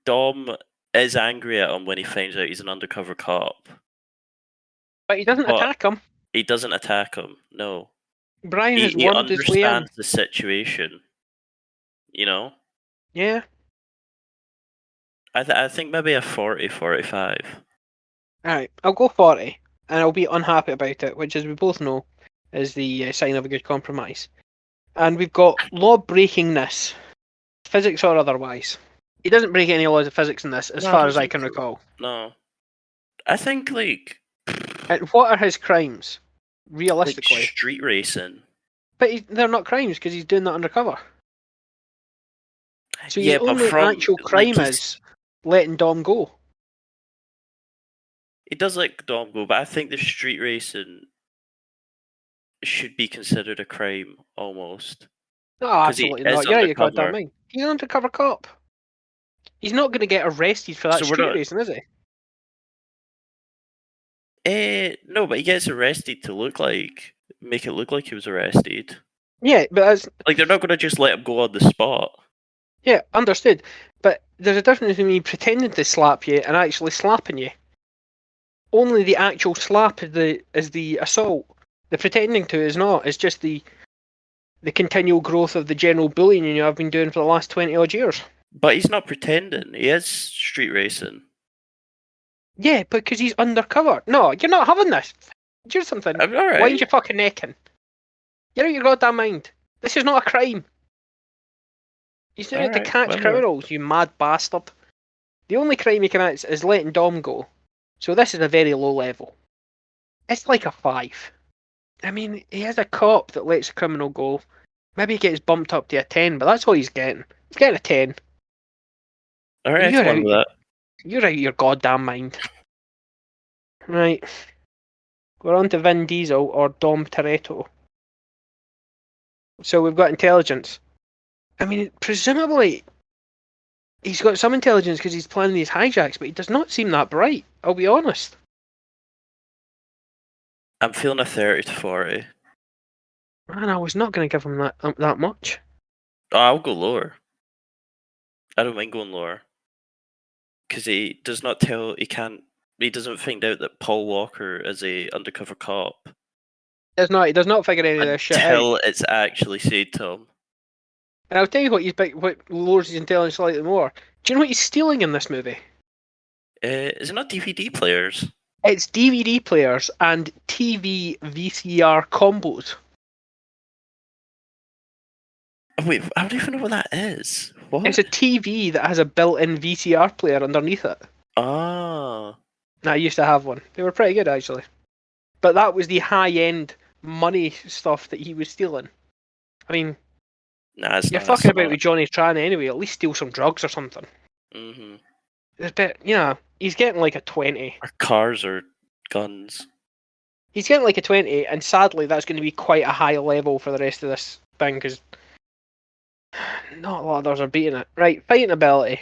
Dom is angry at him when he finds out he's an undercover cop, But he doesn't but attack him. he doesn't attack him. No, Brian has he wormed his way in. understands the situation. You know, Yeah. I think maybe a 40, 45. Alright, I'll go 40. And I'll be unhappy about it, which, as we both know, is the sign of a good compromise. And we've got law breakingness, physics or otherwise. He doesn't break any laws of physics in this, as No, I far don't as I think can so. recall. No, I think like And what are his crimes, realistically? street racing. But they're not crimes because he's doing that undercover. So his Yeah, but only from actual like crime is letting Dom go. he does let Dom go, but I think the street racing should be considered a crime almost No, because he absolutely is not. You're out of your goddamn undercover. mind. He's an undercover cop. He's not going to get arrested for that So we're street not. racing, is he? No, but he gets arrested to make it look like he was arrested. Yeah, but that's Like they're not going to just let him go on the spot. yeah, understood. But there's a difference between me pretending to slap you and actually slapping you. Only the actual slap is the assault. The pretending to is not. It's just the continual growth of the general bullying I've been doing for the last 20 odd years. But he's not pretending. He is street racing. Yeah, because he's undercover. No, you're not having this. Do something. I'm all right. Wind your fucking neck in. You're out of your goddamn mind. This is not a crime. He's doing it to catch criminals, you mad bastard. The only crime he commits is letting Dom go. So this is a very low level. It's like a 5. I mean, he is a cop that lets a criminal go. Maybe he gets bumped up to a 10, but that's all he's getting. He's getting a 10. All right, You're I can out, with that. you're out of your goddamn mind. Right. We're on to Vin Diesel or Dom Toretto. So we've got intelligence. I mean, presumably he's got some intelligence because he's planning these hijacks, but he does not seem that bright. I'll be honest. I'm feeling a 30 to 40. Man, I was not going to give him that much. Oh, I'll go lower. I don't mind going lower. Because he does not tell, he doesn't find out that Paul Walker is a undercover cop. He does not figure any of this shit out. Until it's actually said to him. And I'll tell you what lowers his intelligence slightly more. Do you know what he's stealing in this movie? Is it not DVD players? It's DVD players and TV VCR combos. Oh, wait, I don't even know what that is. What? It's a TV that has a built-in VCR player underneath it. Ah. I used to have one. They were pretty good, actually. But that was the high-end money stuff that he was stealing. I mean, Nah, it's You're not. fucking about with Johnny Tran anyway. At least steal some drugs or something. Mm-hmm. There's bit, he's getting like a 20. Or cars or guns. He's getting like a 20, and sadly, that's going to be quite a high level for the rest of this thing because not a lot of others are beating it. Right, fighting ability.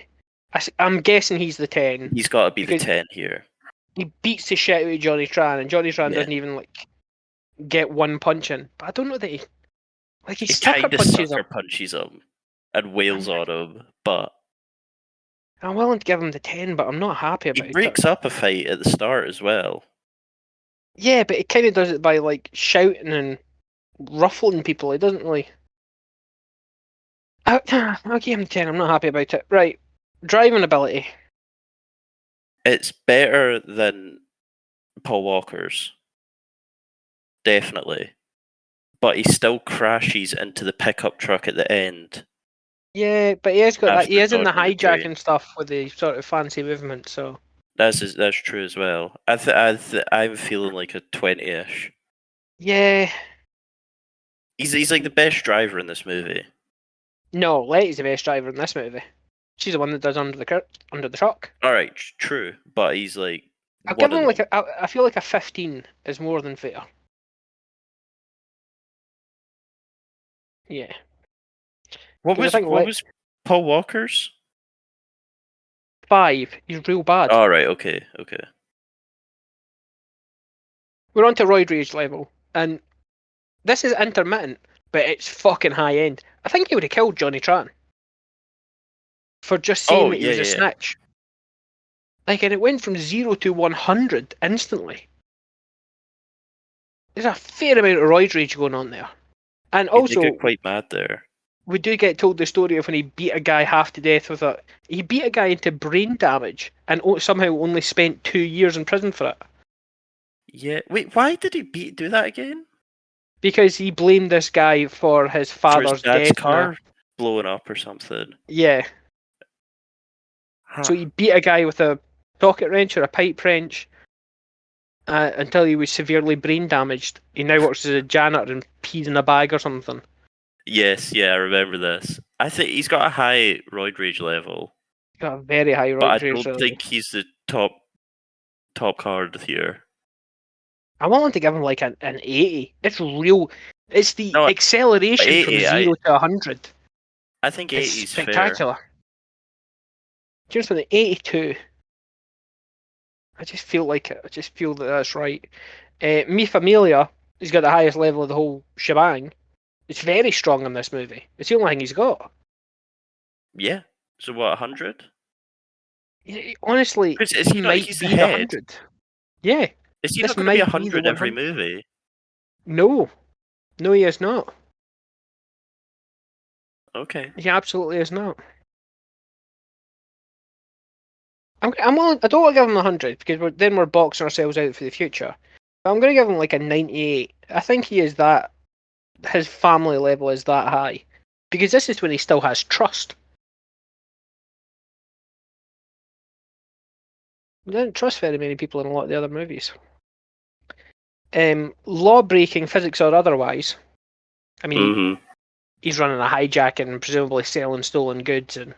I'm guessing he's the 10. He's got to be the because 10 here. he beats the shit out of Johnny Tran, and Johnny Tran Yeah. doesn't even like get one punch in. But I don't know that he He sucker kind of punches sucker him. punches him and wails on him, but I'm willing to give him the 10, but I'm not happy he about breaks it. up a fight at the start as well. Yeah, but it kind of does it by like shouting and ruffling people. It doesn't really. I'll give him the 10. I'm not happy about it. Right, driving ability. It's better than Paul Walker's, definitely. But he still crashes into the pickup truck at the end. Yeah, but he has got that. He is in the dodging a train. hijacking stuff with the sort of fancy movement. So That's true as well. I'm feeling like a 20-ish. yeah, He's like the best driver in this movie. no, Letty's the best driver in this movie. She's the one that does under the truck. All right, true, but he's like. I'll give him like I feel like a 15 is more than fair. Yeah. What was Paul Walker's? 5. He's real bad. All right, okay. We're on to Roid Rage level, and this is intermittent, but it's fucking high end. I think he would have killed Johnny Tran for just saying that he was a snitch. Like, and it went from 0 to 100 instantly. There's a fair amount of Roid Rage going on there. And also, get quite mad there. We do get told the story of when he beat a guy half to death with a. He beat a guy into brain damage and somehow only spent 2 years in prison for it. Yeah. Wait, why did he do that again? Because he blamed this guy for his father's death. Car blowing up or something. Yeah. Huh. So he beat a guy with a socket wrench or a pipe wrench until he was severely brain damaged. He now works as a janitor and pees in a bag or something. Yes, yeah, I remember this. I think he's got a high Roid Rage level. He's got a very high Roid Rage level. But I don't think he's the top card here. I'm willing to give him like an 80. It's real. It's the acceleration 80, from 0 to 100. I think 80 is spectacular. Fair. Just with the 82. I just feel that that's right. Mi Familia, he's got the highest level of the whole shebang. It's very strong in this movie. It's the only thing he's got. Yeah. So what, 100? Honestly, he might be the 100. Yeah. Is he not going to be 100 every movie? No, he is not. Okay. He absolutely is not. I don't want to give him 100 because then we're boxing ourselves out for the future. But I'm going to give him like a 98. I think he is that. His family level is that high because this is when he still has trust. We didn't trust very many people in a lot of the other movies. Law breaking, physics or otherwise. I mean, he's running a hijacking and presumably selling stolen goods and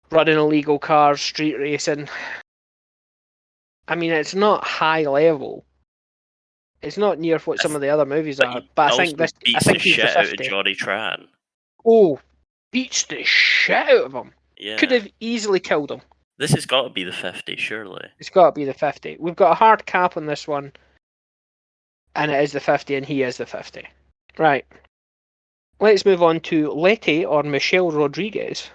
running illegal cars, street racing. I mean, it's not high level. It's not near what some of the other movies are. But I think this. I think he's the 50. Out of Johnny Tran. Oh, beats the shit out of him. Yeah. Could have easily killed him. This has got to be the 50, surely. It's got to be the 50. We've got a hard cap on this one. And it is the 50, and he is the 50. Right. Let's move on to Letty or Michelle Rodriguez.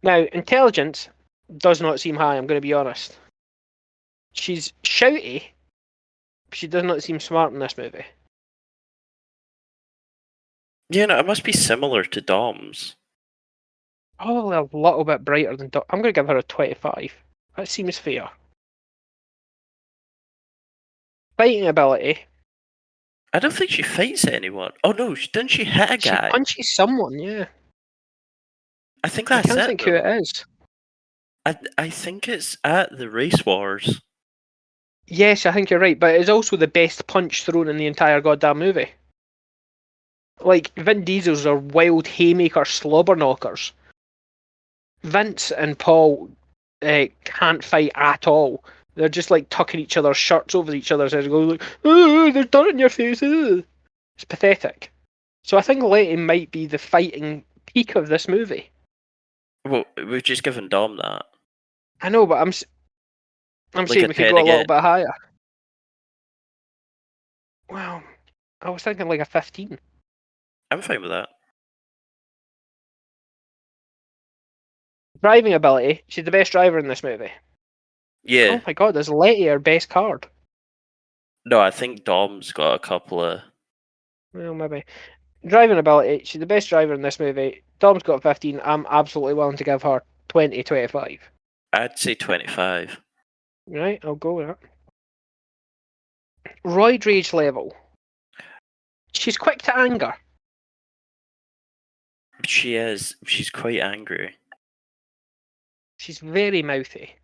Now, intelligence does not seem high, I'm going to be honest. She's shouty, but she does not seem smart in this movie. Yeah, no, it must be similar to Dom's. Probably a little bit brighter than Dom. I'm going to give her a 25. That seems fair. Fighting ability. I don't think she fights anyone. Oh no, didn't she hit a guy? She punches someone, yeah. I think that's it. I can't think who it is. I think it's at the Race Wars. Yes, I think you're right, but it's also the best punch thrown in the entire goddamn movie. Like, Vin Diesel's are wild haymaker slobber knockers. Vince and Paul can't fight at all. They're just like tucking each other's shirts over each other's heads, going like, "Oh, there's dirt in your face." Oh. It's pathetic. So I think Letty might be the fighting peak of this movie. Well, we've just given Dom that. I know, but I'm Like saying a we could 10 go a little again. bit higher. Well, I was thinking like a 15. I'm fine with that. Driving ability, she's the best driver in this movie. Yeah. Oh my god, is Letty our best card? No, I think Dom's got a couple of. Well, maybe. Driving ability, she's the best driver in this movie. Dom's got 15. I'm absolutely willing to give her 20, 25. I'd say 25. Right, I'll go with that. Roid rage level. She's quick to anger. She is. She's quite angry. She's very mouthy.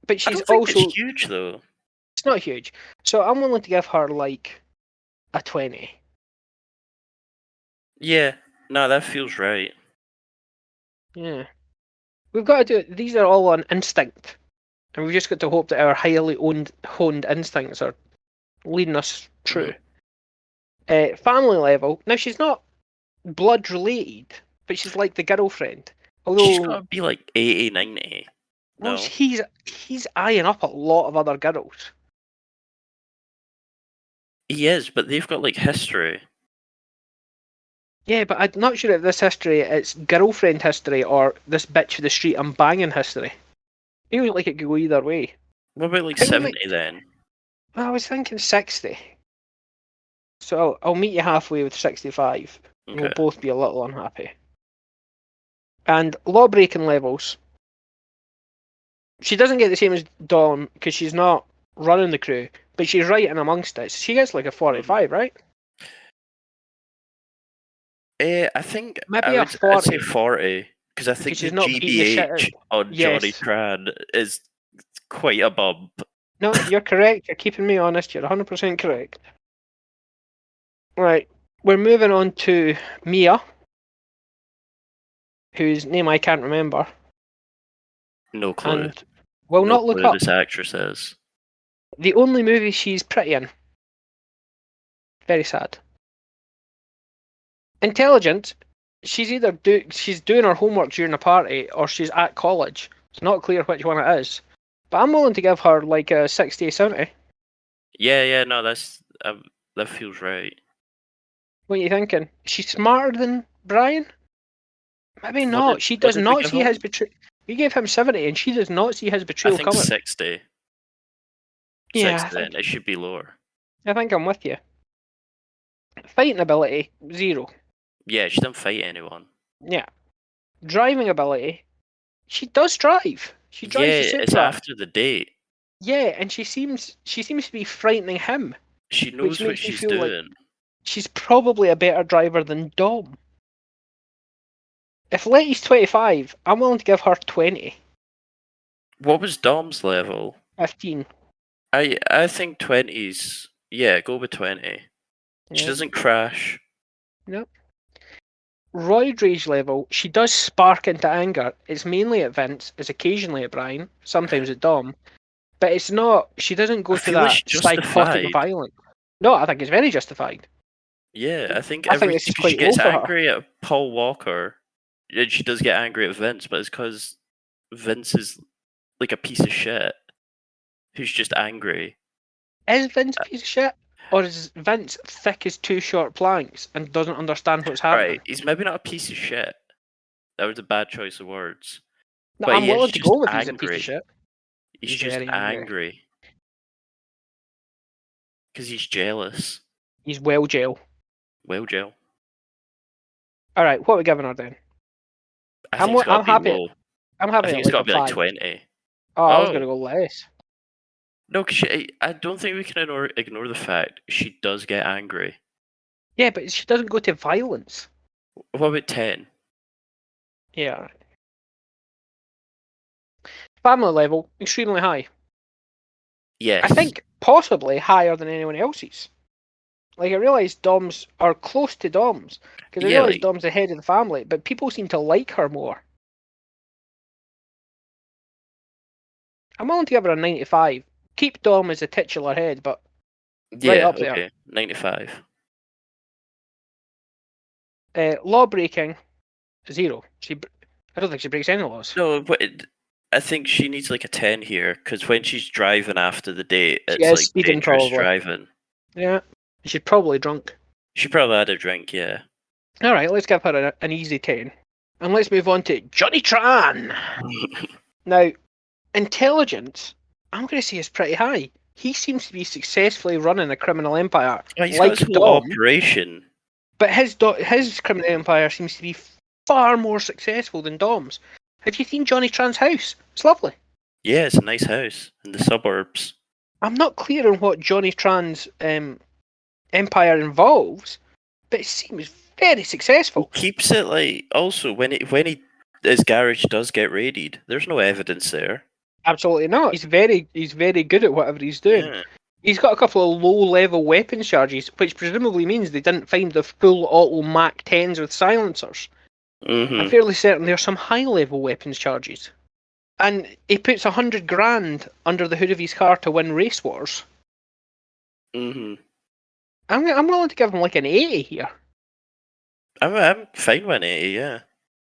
But I she's don't think also... it's huge, though. It's not huge. So I'm willing to give her, like, a 20. Yeah. No, that feels right. Yeah. We've got to do it. These are all on instinct. And we've just got to hope that our highly honed instincts are leading us true. Family level. Now, she's not blood related, but she's like the girlfriend. Although, She's got to be like 80, 90. well, No. he's eyeing up a lot of other girls. He is, but they've got like history. Yeah, but I'm not sure if this history it's girlfriend history or this bitch of the street I'm banging history. Feels like it could go either way. What about like I think we 70 might- then? Well, I was thinking 60. So I'll meet you halfway with 65. And we'll Okay. both be a little unhappy. And law breaking levels. She doesn't get the same as Dawn because she's not running the crew, but she's right in amongst it. She gets like a 45, right? I think Maybe I'd say 40 because I think she's the not beating the shit GBH on Yes. Johnny Tran is quite a bump. No, you're correct. You're keeping me honest. You're 100% correct. Right. We're moving on to Mia, whose name I can't remember. No clue. And will No not look clue up. this actress is. The only movie she's pretty in. Very sad. Intelligent. She's either she's doing her homework during a party or she's at college. It's not clear which one it is. But I'm willing to give her like a 60, 70. Yeah, no, that feels right. What are you thinking? Is she smarter than Brian? Maybe What not. did, She what does did we not give see him? his betrayal. We gave him 70 and she does not see his I betrayal think coming. 60. Yeah, 60 then. It should be lower. I think I'm with you. Fighting ability, 0. Yeah, she doesn't fight anyone. Yeah. Driving ability, she does drive. She drives the Yeah, it's Supra. after the date. Yeah, and she seems to be frightening him, She which knows what makes me she's feel like doing. she's probably a better driver than Dom. If Letty's 25, I'm willing to give her 20. What was Dom's level? 15. I think 20's. Yeah, go with 20. She Yeah. doesn't crash. Nope. Roid rage level, she does spark into anger. It's mainly at Vince, it's occasionally at Brian, sometimes at Dom. But it's not, she doesn't go I to feel it's that psychotic justified. violence. No, I think it's very justified. Yeah, I think this is cause she quite low gets for her. angry at Paul Walker. And she does get angry at Vince, but it's because Vince is like a piece of shit who's just angry. Is Vince a piece of shit? Or is Vince thick as 2 short planks and doesn't understand what's happening? Right, he's maybe not a piece of shit. That was a bad choice of words. No, But I'm he is willing to just go with he's a angry. piece of shit. He's He's just very angry. angry. Because he's jealous. He's well jail. Well, Joe. Alright, what are we giving her then? I think it's got to be happy. low. I'm I happy think at it's like got a to be like 5. 20. I was Oh. going to go less. No, because I don't think we can ignore the fact she does get angry. Yeah, but she doesn't go to violence. What about 10? Yeah. Right. Family level, extremely high. Yes. I think possibly higher than anyone else's. Like, I realise Dom's are close to Dom's, because I Yeah, realise like, Dom's the head of the family, but people seem to like her more. I'm willing to give her a 95. Keep Dom as a titular head, but right yeah, up there. okay. 95. Law breaking, 0. I don't think she breaks any laws. No, but I think she needs like a 10 here, because when she's driving after the date, She it's is like speeding, dangerous probably. driving. Yeah. She's probably drunk. She probably had a drink, yeah. Alright, let's give her an easy 10. And let's move on to Johnny Tran. Now, intelligence, I'm going to say is pretty high. He seems to be successfully running a criminal empire, Oh, he's got like his whole Dom, operation. but his criminal empire seems to be far more successful than Dom's. Have you seen Johnny Tran's house? It's lovely. Yeah, it's a nice house in the suburbs. I'm not clear on what Johnny Tran's empire involves, but it seems very He successful. keeps it like also when his garage does get raided, there's no evidence there. Absolutely not. He's very good at whatever he's doing. Yeah. He's got a couple of low-level weapons charges, which presumably means they didn't find the full auto Mac 10s with silencers. I'm fairly certain there's some high-level weapons charges. And he puts 100 grand under the hood of his car to win race wars. I'm I'm willing to give him like an 80 here. I'm fine with 80, yeah.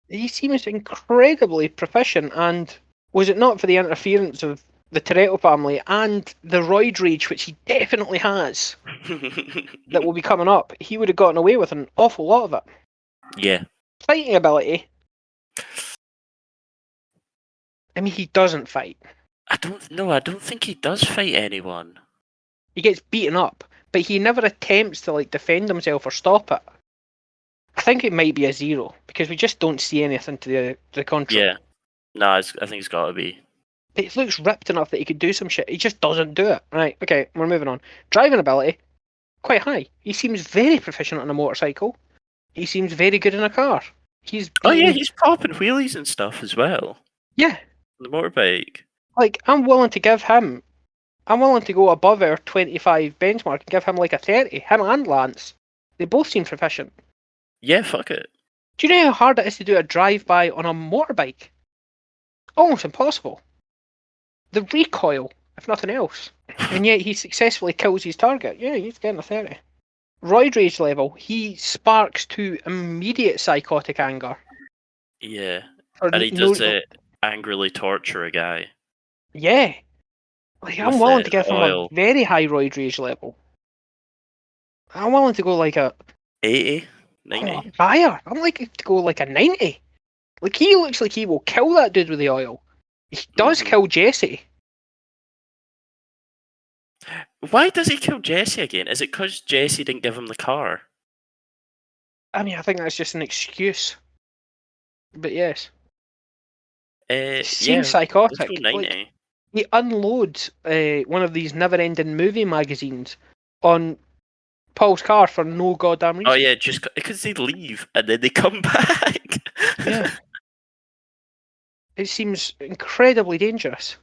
He seems incredibly proficient, and was it not for the interference of the Toretto family and the Roid rage, which he definitely has, that will be coming up, he would have gotten away with an awful lot of it. Yeah. Fighting ability. I mean, he doesn't fight. I don't think he does fight anyone. He gets beaten up, but he never attempts to like defend himself or stop it. I think it might be a 0 because we just don't see anything to the contrary. Yeah. No, I think it's got to be. But he looks ripped enough that he could do some shit. He just doesn't do it. Right, okay, we're moving on. Driving ability, quite high. He seems very proficient on a motorcycle. He seems very good in a car. Oh yeah, he's popping wheelies and stuff as well. Yeah. The motorbike. Like, I'm willing to go above our 25 benchmark and give him like a 30. Him and Lance. They both seem proficient. Yeah, fuck it. Do you know how hard it is to do a drive-by on a motorbike? Almost impossible. The recoil, if nothing else. And yet he successfully kills his target. Yeah, he's getting a 30. Roid rage level, he sparks to immediate psychotic anger. Yeah. And he does angrily torture a guy. Yeah. Like, I'm willing to give him a very high roid rage level. I'm willing to go like a 80? 90? Higher. I'm like to go like a 90. Like, he looks like he will kill that dude with the oil. He does kill Jesse. Why does he kill Jesse again? Is it because Jesse didn't give him the car? I mean, I think that's just an excuse. But yes. Seems psychotic. Let's go 90. Like, he unloads one of these never-ending movie magazines on Paul's car for no goddamn reason. Oh yeah, just because they leave and then they come back. Yeah. It seems incredibly dangerous.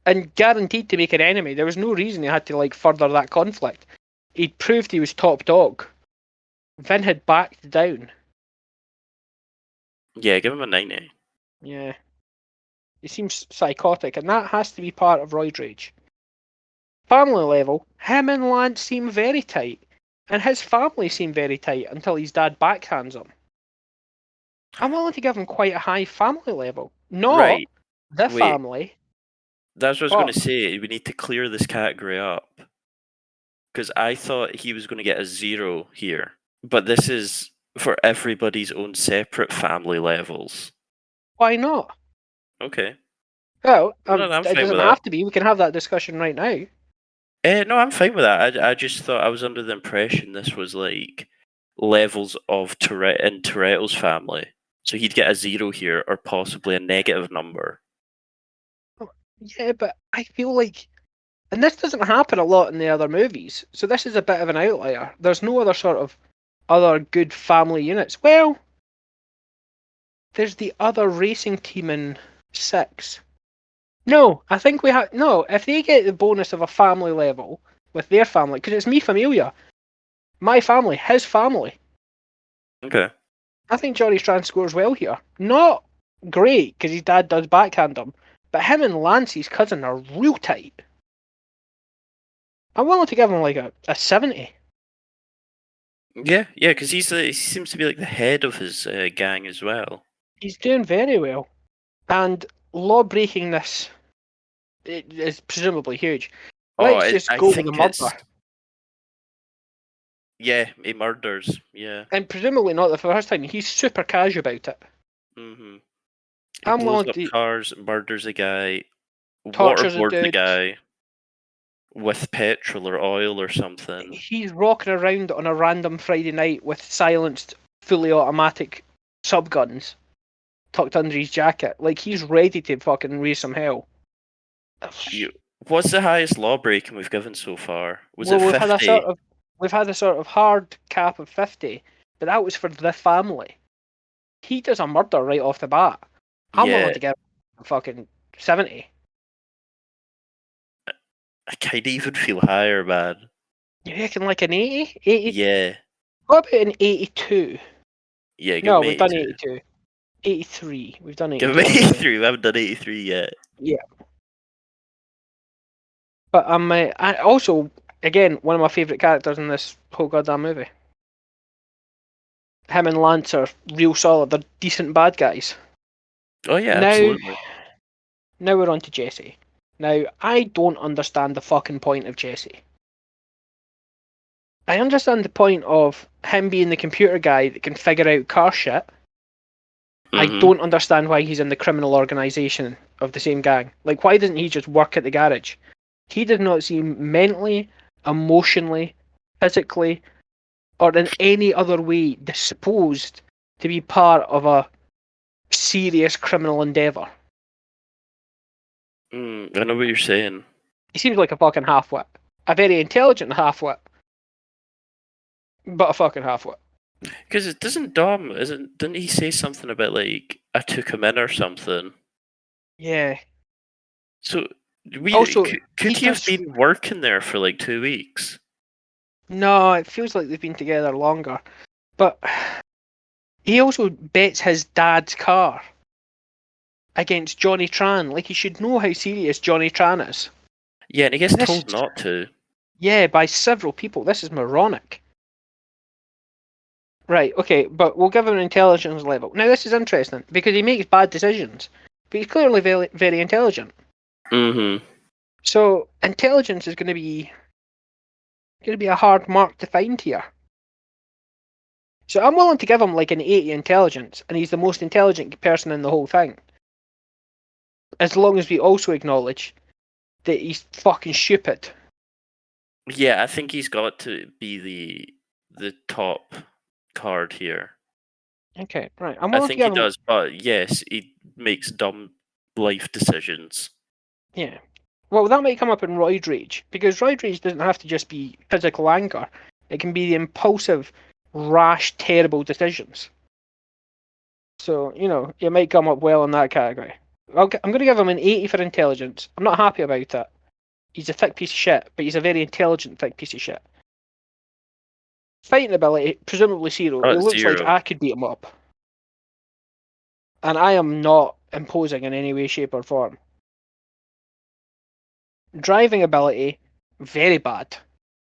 And guaranteed to make an enemy. There was no reason he had to like further that conflict. He'd proved he was top dog. Vin had backed down. Yeah, give him a 90. Yeah. He seems psychotic, and that has to be part of Roid Rage. Family level, him and Lance seem very tight. And his family seem very tight until his dad backhands him. I'm willing to give him quite a high family level. Not the family. That's what I was going to say. We need to clear this category up. Because I thought he was going to get a 0 here. But this is for everybody's own separate family levels. Why not? Okay. Well, it doesn't have to be. We can have that discussion right now. No, I'm fine with that. I just thought I was under the impression this was like levels of Toretto's family. So he'd get a 0 here, or possibly a negative number. Yeah, but I feel like, and this doesn't happen a lot in the other movies, so this is a bit of an outlier. There's no other sort of other good family units. Well, there's the other racing team in 6. No, I think we have no. If they get the bonus of a family level with their family, because it's mi familia, my family, his family. Okay. I think Johnny Tran scores well here. Not great because his dad does backhand him, but him and Lance's cousin are real tight. I'm willing to give him like a 70. Yeah, because he seems to be like the head of his gang as well. He's doing very well, and law breaking this is presumably huge. Oh, Let's just I go with the think it's murder. he murders. Yeah. And presumably not the first time. He's super casual about it. Mhm. He I'm blows willing up to cars, murders a guy, tortures a waterboards a dude. guy with petrol or oil or something. He's rocking around on a random Friday night with silenced, fully automatic subguns tucked under his jacket. Like he's ready to fucking raise some hell. What's the highest law breaking we've given so far? Was Well, it 50? we've had a sort of hard cap of 50, but that was for the family. He does a murder right off the bat. I'm willing Yeah, to give him fucking 70. I kind of even feel higher, man. You reckon like an 80? 80? Yeah, What about an 82? yeah, give No, me we've done 82. 82. 83. We've done Give me 83 already. 83. We haven't done 83 yet. Yeah. But I also, again, one of my favourite characters in this whole goddamn movie. Him and Lance are real solid. They're decent bad guys. Oh yeah, Now, absolutely. now we're on to Jesse. Now, I don't understand the fucking point of Jesse. I understand the point of him being the computer guy that can figure out car shit. I don't understand why he's in the criminal organisation of the same gang. Like, why doesn't he just work at the garage? He did not seem mentally, emotionally, physically, or in any other way disposed to be part of a serious criminal endeavour. I know what you're saying. He seems like a fucking half-wit. A very intelligent half-wit. But a fucking half-wit. Because it doesn't Dom didn't he say something about like I took him in or something? Yeah. So Also, he could he have does... been working there for like 2 weeks? No, it feels like they've been together longer. But he also bets his dad's car against Johnny Tran. Like, he should know how serious Johnny Tran is. Yeah, and he gets And this told is, not to. yeah, by several people. This is moronic. Right, okay, but we'll give him an intelligence level. Now, this is interesting, because he makes bad decisions, but he's clearly very, very intelligent. Mm-hmm. So, intelligence is going to be a hard mark to find here. So I'm willing to give him like an 80 intelligence, and he's the most intelligent person in the whole thing. As long as we also acknowledge that he's fucking stupid. Yeah, I think he's got to be the top card here. Okay, right. I'm I willing to think he give him... does, but yes, he makes dumb life decisions. Yeah. Well, that might come up in Roid Rage, because Roid Rage doesn't have to just be physical anger. It can be the impulsive, rash, terrible decisions. So, it might come up well in that category. I'm going to give him an 80 for intelligence. I'm not happy about it. He's a thick piece of shit, but he's a very intelligent thick piece of shit. Fighting ability, presumably 0. Oh, It it's looks like 0. I could beat him up. And I am not imposing in any way, shape, or form. Driving ability, very bad.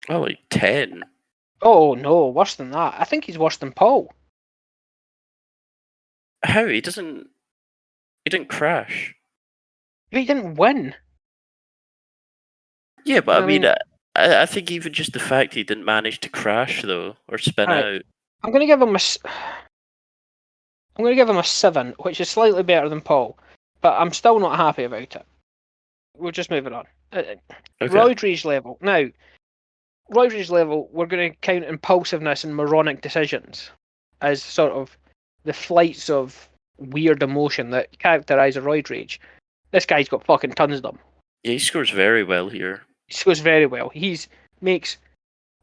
Oh, like 10. Oh no, worse than that. I think he's worse than Paul. How? He didn't crash. But he didn't win. Yeah, but I mean, I think even just the fact he didn't manage to crash though or spin alright. out. I'm gonna give him a 7, which is slightly better than Paul, but I'm still not happy about it. We're just moving on. Okay. Roid Rage level. Now, Roid Rage level, we're going to count impulsiveness and moronic decisions as sort of the flights of weird emotion that characterise a Roid Rage. This guy's got fucking tons of them. Yeah, he scores very well here. He scores very well. He makes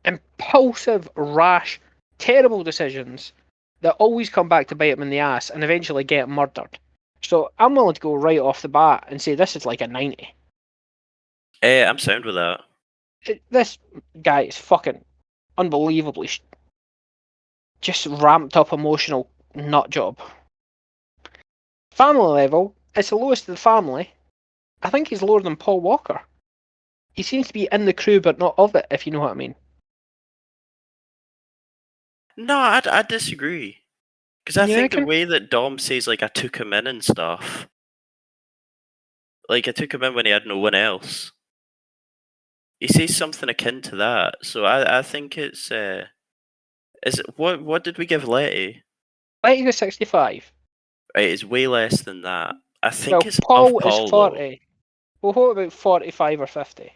impulsive, rash, terrible decisions that always come back to bite him in the ass and eventually get him murdered. So I'm willing to go right off the bat and say this is like a 90. I'm sound with that. This guy is fucking unbelievably just ramped up emotional nut job. Family level, it's the lowest of the family. I think he's lower than Paul Walker. He seems to be in the crew but not of it, if you know what I mean. No, I disagree. Because I You think the reckon? way that Dom says, like, I took him in and stuff, like, I took him in when he had no one else. He says something akin to that. So I think it's, is it, what did we give Letty? Letty was 65. Right, it's way less than that. I think Well, it's above Paul is Paul, though. 40. Well, what about 45 or 50?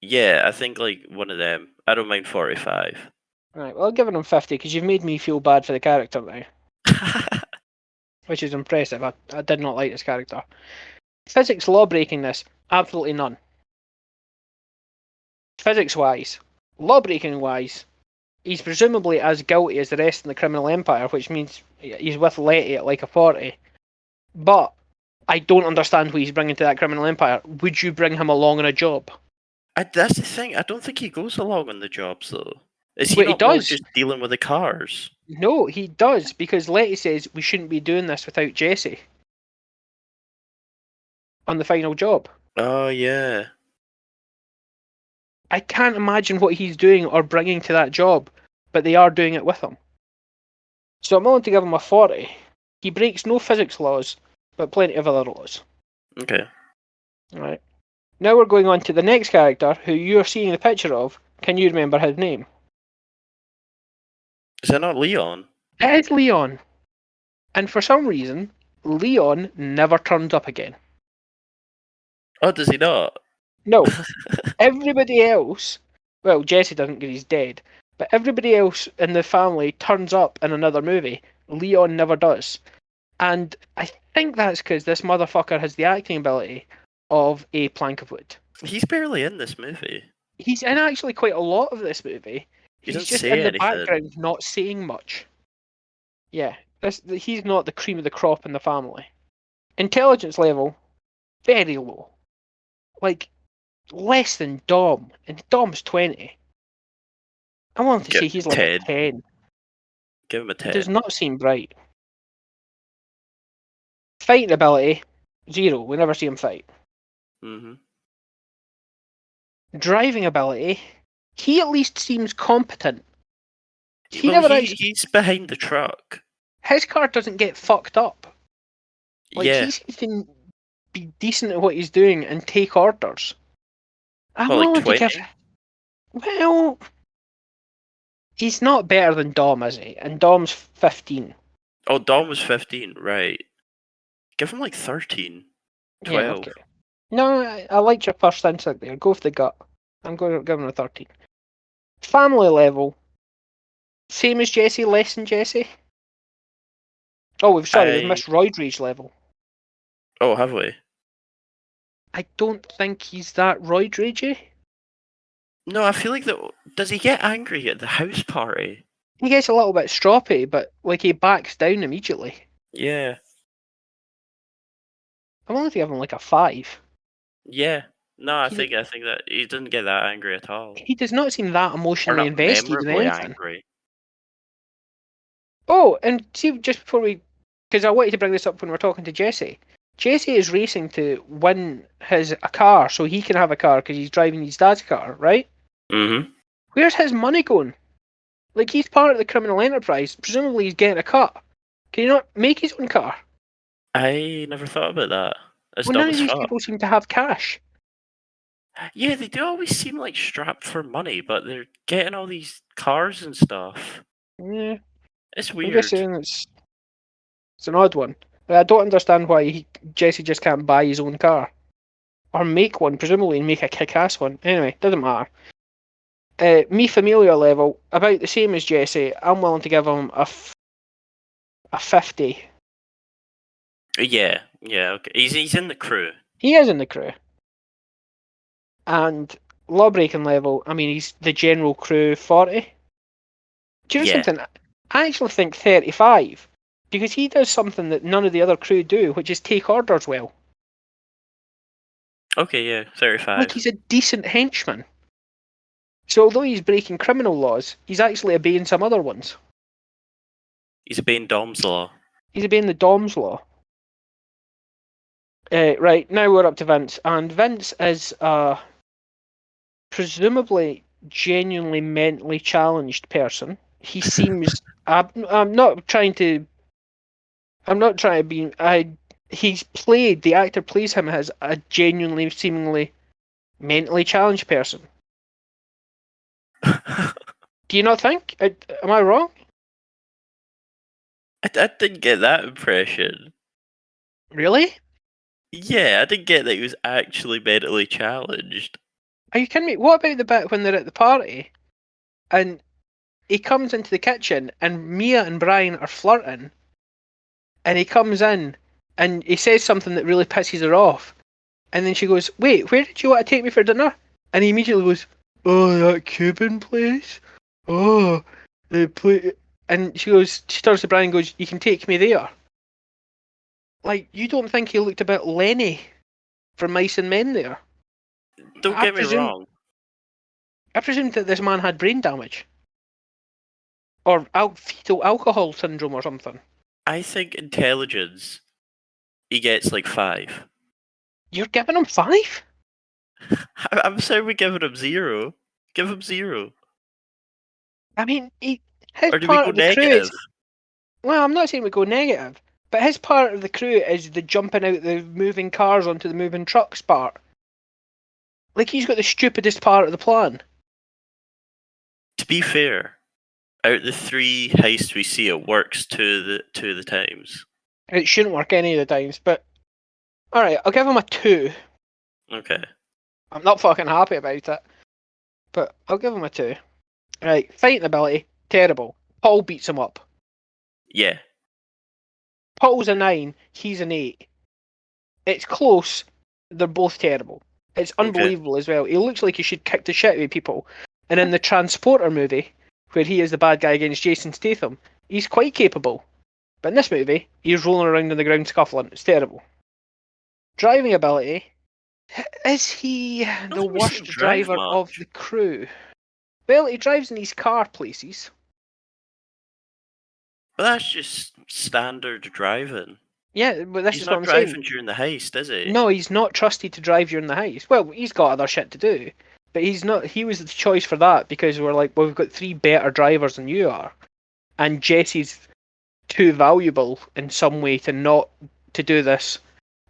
Yeah, I think, like, one of them. I don't mind 45. Right, well, I'll give him 50 because you've made me feel bad for the character now, which is impressive. I did not like this character. Physics law breaking this, absolutely none. Physics wise, law breaking wise, he's presumably as guilty as the rest in the criminal empire, which means he's with Letty at like a 40. But I don't understand who he's bringing to that criminal empire. Would you bring him along on a job? That's the thing. I don't think he goes along on the jobs, though. Is he Wait, he not more does. just dealing with the cars? No, he does, because Letty says we shouldn't be doing this without Jesse on the final job. Oh, yeah. I can't imagine what he's doing or bringing to that job, but they are doing it with him. So I'm willing to give him a 40. He breaks no physics laws, but plenty of other laws. Okay. Right. Now we're going on to the next character, who you're seeing the picture of. Can you remember his name? Is that not Leon? It is Leon. And for some reason, Leon never turns up again. Oh, does he not? No. Everybody else, well, Jesse doesn't because he's dead, but everybody else in the family turns up in another movie. Leon never does. And I think that's because this motherfucker has the acting ability of a plank of wood. He's barely in this movie. He's in actually quite a lot of this movie. He He's doesn't just say in the anything. background, not saying much. Yeah, he's not the cream of the crop in the family. Intelligence level, very low. Like, less than Dom, and Dom's 20. I want to say he's like a 10. Give him a 10. It does not seem bright. Fighting ability, 0. We never see him fight. Mm-hmm. Driving ability, he at least seems competent. He's behind the truck. His car doesn't get fucked up. Like, Yeah. he seems to be decent at what he's doing and take orders. I'm Well, like willing 20? to give. Well, he's not better than Dom, is he? And Dom's 15. Oh, Dom was 15, right. Give him like 13. 12. Yeah, okay. No, I liked your first instinct there. Go for the gut. I'm going to give him a 13. Family level, same as Jesse, less than Jesse. Oh, we've missed Roid Rage level. Oh, have we? I don't think he's that Roid Ragey. No, I feel like does he get angry at the house party? He gets a little bit stroppy, but like he backs down immediately. Yeah. I'm willing to give him like a 5. Yeah. No, I think that he doesn't get that angry at all. He does not seem that emotionally not invested in memorably anything. angry. Oh, and see, just before because I wanted to bring this up when we're talking to Jesse. Jesse is racing to win a car so he can have a car because he's driving his dad's car, right? Mm-hmm. Where's his money going? Like, he's part of the criminal enterprise. Presumably he's getting a cut. Can he not make his own car? I never thought about that. That's Well, dumb none of as these fuck. people seem to have cash. Yeah, they do always seem like strapped for money, but they're getting all these cars and stuff. Yeah, It's I'm weird. just saying it's an odd one. I don't understand why Jesse just can't buy his own car. Or make one, presumably make a kick-ass one. Anyway, doesn't matter. Me familiar level, about the same as Jesse. I'm willing to give him a 50. Yeah, okay. He's in the crew. He is in the crew. And law-breaking level, I mean, he's the general crew 40. Do you know something? I actually think 35. Because he does something that none of the other crew do, which is take orders well. Okay, yeah, 35. Like, he's a decent henchman. So although he's breaking criminal laws, he's actually obeying some other ones. He's obeying Dom's law. He's obeying the Dom's law. Right, now we're up to Vince. And Vince is a presumably genuinely mentally challenged person. He seems... I'm not trying to be... The actor plays him as a genuinely, seemingly mentally challenged person. Do you not think? Am I wrong? I didn't get that impression. Really? Yeah, I didn't get that he was actually mentally challenged. Are you kidding me? What about the bit when they're at the party and he comes into the kitchen and Mia and Brian are flirting and he comes in and he says something that really pisses her off and then she goes, "Wait, where did you want to take me for dinner?" And he immediately goes, "Oh, that Cuban place? Oh, the place." And she turns to Brian and goes, "You can take me there." Like, you don't think he looked a bit Lenny from Mice and Men there? Don't get me wrong. I presumed that this man had brain damage. Or fetal alcohol syndrome or something. I think intelligence, he gets like 5. You're giving him 5? I'm saying we're giving him 0. Give him 0. I mean, his Or do we part go of the negative? crew is... Well, I'm not saying we go negative, but his part of the crew is the jumping out the moving cars onto the moving trucks part. Like, he's got the stupidest part of the plan. To be fair, out of the 3 heists we see, it works two of the times. It shouldn't work any of the times, but... Alright, I'll give him a 2. Okay. I'm not fucking happy about it, but I'll give him a 2. Right, fighting ability, terrible. Paul beats him up. Yeah. Paul's a 9, he's an 8. It's close, they're both terrible. It's unbelievable as well. He looks like he should kick the shit out of people. And in the Transporter movie, where he is the bad guy against Jason Statham, he's quite capable. But in this movie, he's rolling around on the ground scuffling. It's terrible. Driving ability, is he the worst driver of the crew? Well, he drives in his car places. But that's just standard driving. Yeah, but this is what I'm saying. He's not driving during the heist, is he? No, he's not trusted to drive during the heist. Well, he's got other shit to do. But he's not. He was the choice for that because we're like, well, we've got 3 better drivers than you are. And Jesse's too valuable in some way to not to do this.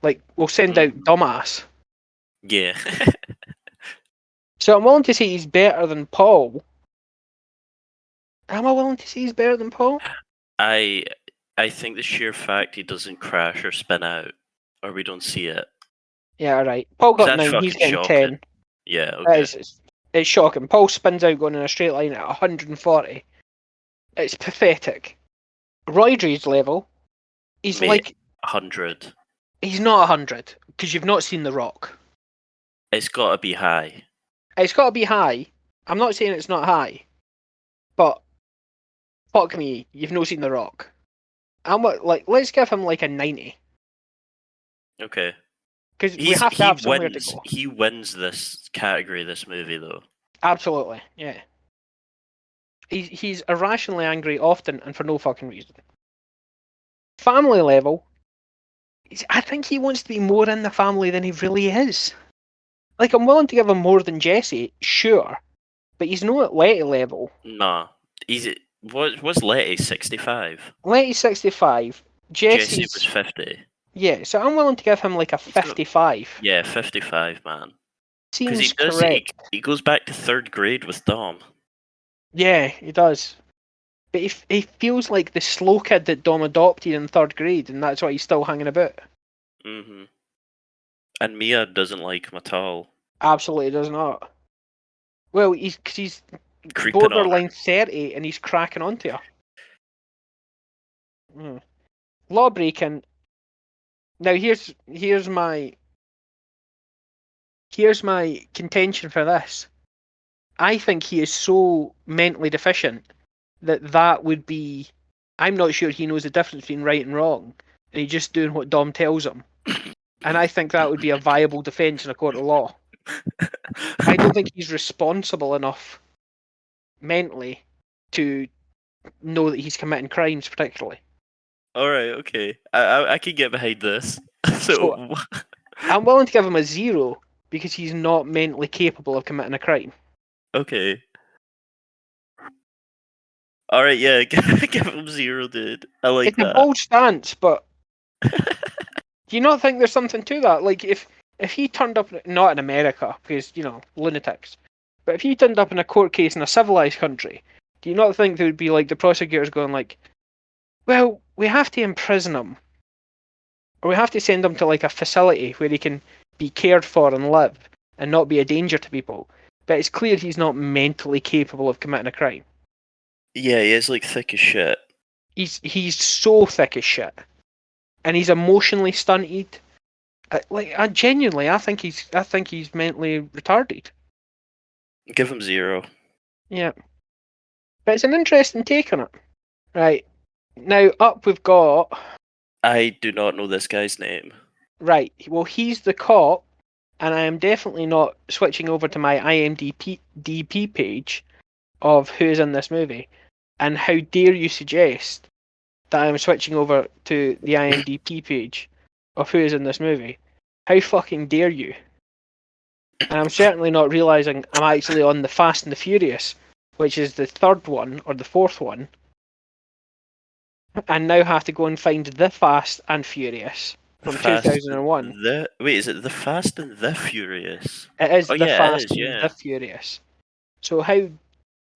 Like, we'll send out dumbass. Yeah. So I'm willing to say he's better than Paul. Am I willing to say he's better than Paul? I think the sheer fact he doesn't crash or spin out, or we don't see it. Yeah, right. Paul got 9, he's getting shocking. 10. Yeah, okay. It's shocking. Paul spins out going in a straight line at 140. It's pathetic. Roid's level, he's like 100. He's not 100 because you've not seen The Rock. It's got to be high. It's got to be high. I'm not saying it's not high, but fuck me, you've not seen The Rock. Let's give him like a 90. Okay. Because we have to have somewhere to go. He wins this category, this movie, though. Absolutely, yeah. He's irrationally angry often and for no fucking reason. Family level, I think he wants to be more in the family than he really is. Like, I'm willing to give him more than Jesse, sure, but he's not at Letty level. Nah. What's Letty, 65? Letty's 65. Jesse was 50. Yeah, so I'm willing to give him like a 55. Yeah, 55, man. Seems correct. He goes back to 3rd grade with Dom. Yeah, he does. But he feels like the slow kid that Dom adopted in 3rd grade, and that's why he's still hanging about. Mm-hmm. And Mia doesn't like him at all. Absolutely does not. Well, he's creeping borderline 30 and he's cracking onto her. Law breaking. Now here's my contention for this. I think he is so mentally deficient that would be I'm not sure he knows the difference between right and wrong, and he's just doing what Dom tells him. And I think that would be a viable defence in a court of law. I don't think he's responsible enough mentally to know that he's committing crimes, particularly. All right, okay. I can get behind this. So I'm willing to give him a 0 because he's not mentally capable of committing a crime. Okay. All right, yeah, give him 0, dude. I like It's that. a bold stance, but do you not think there's something to that? Like, if he turned up, not in America, because, lunatics, but if he turned up in a court case in a civilized country, do you not think there would be, like, the prosecutors going, like, well, we have to imprison him, or we have to send him to, like, a facility where he can be cared for and live, and not be a danger to people, but it's clear he's not mentally capable of committing a crime. Yeah, he is, like, thick as shit. He's so thick as shit, and he's emotionally stunted. I genuinely, I think he's mentally retarded. Give him 0. Yeah, but it's an interesting take on it. Right, now up we've got. I do not know this guy's name. Right, well he's the cop, and I am definitely not switching over to my IMDb page of who's in this movie. And how dare you suggest that I'm switching over to the IMDb page of who is in this movie? How fucking dare you? And I'm certainly not realising I'm actually on the Fast and the Furious, which is the third one, or the fourth one, and now have to go and find the Fast and Furious from 2001. Wait, is it the Fast and the Furious? It is the Fast it is, and yeah. the Furious. So how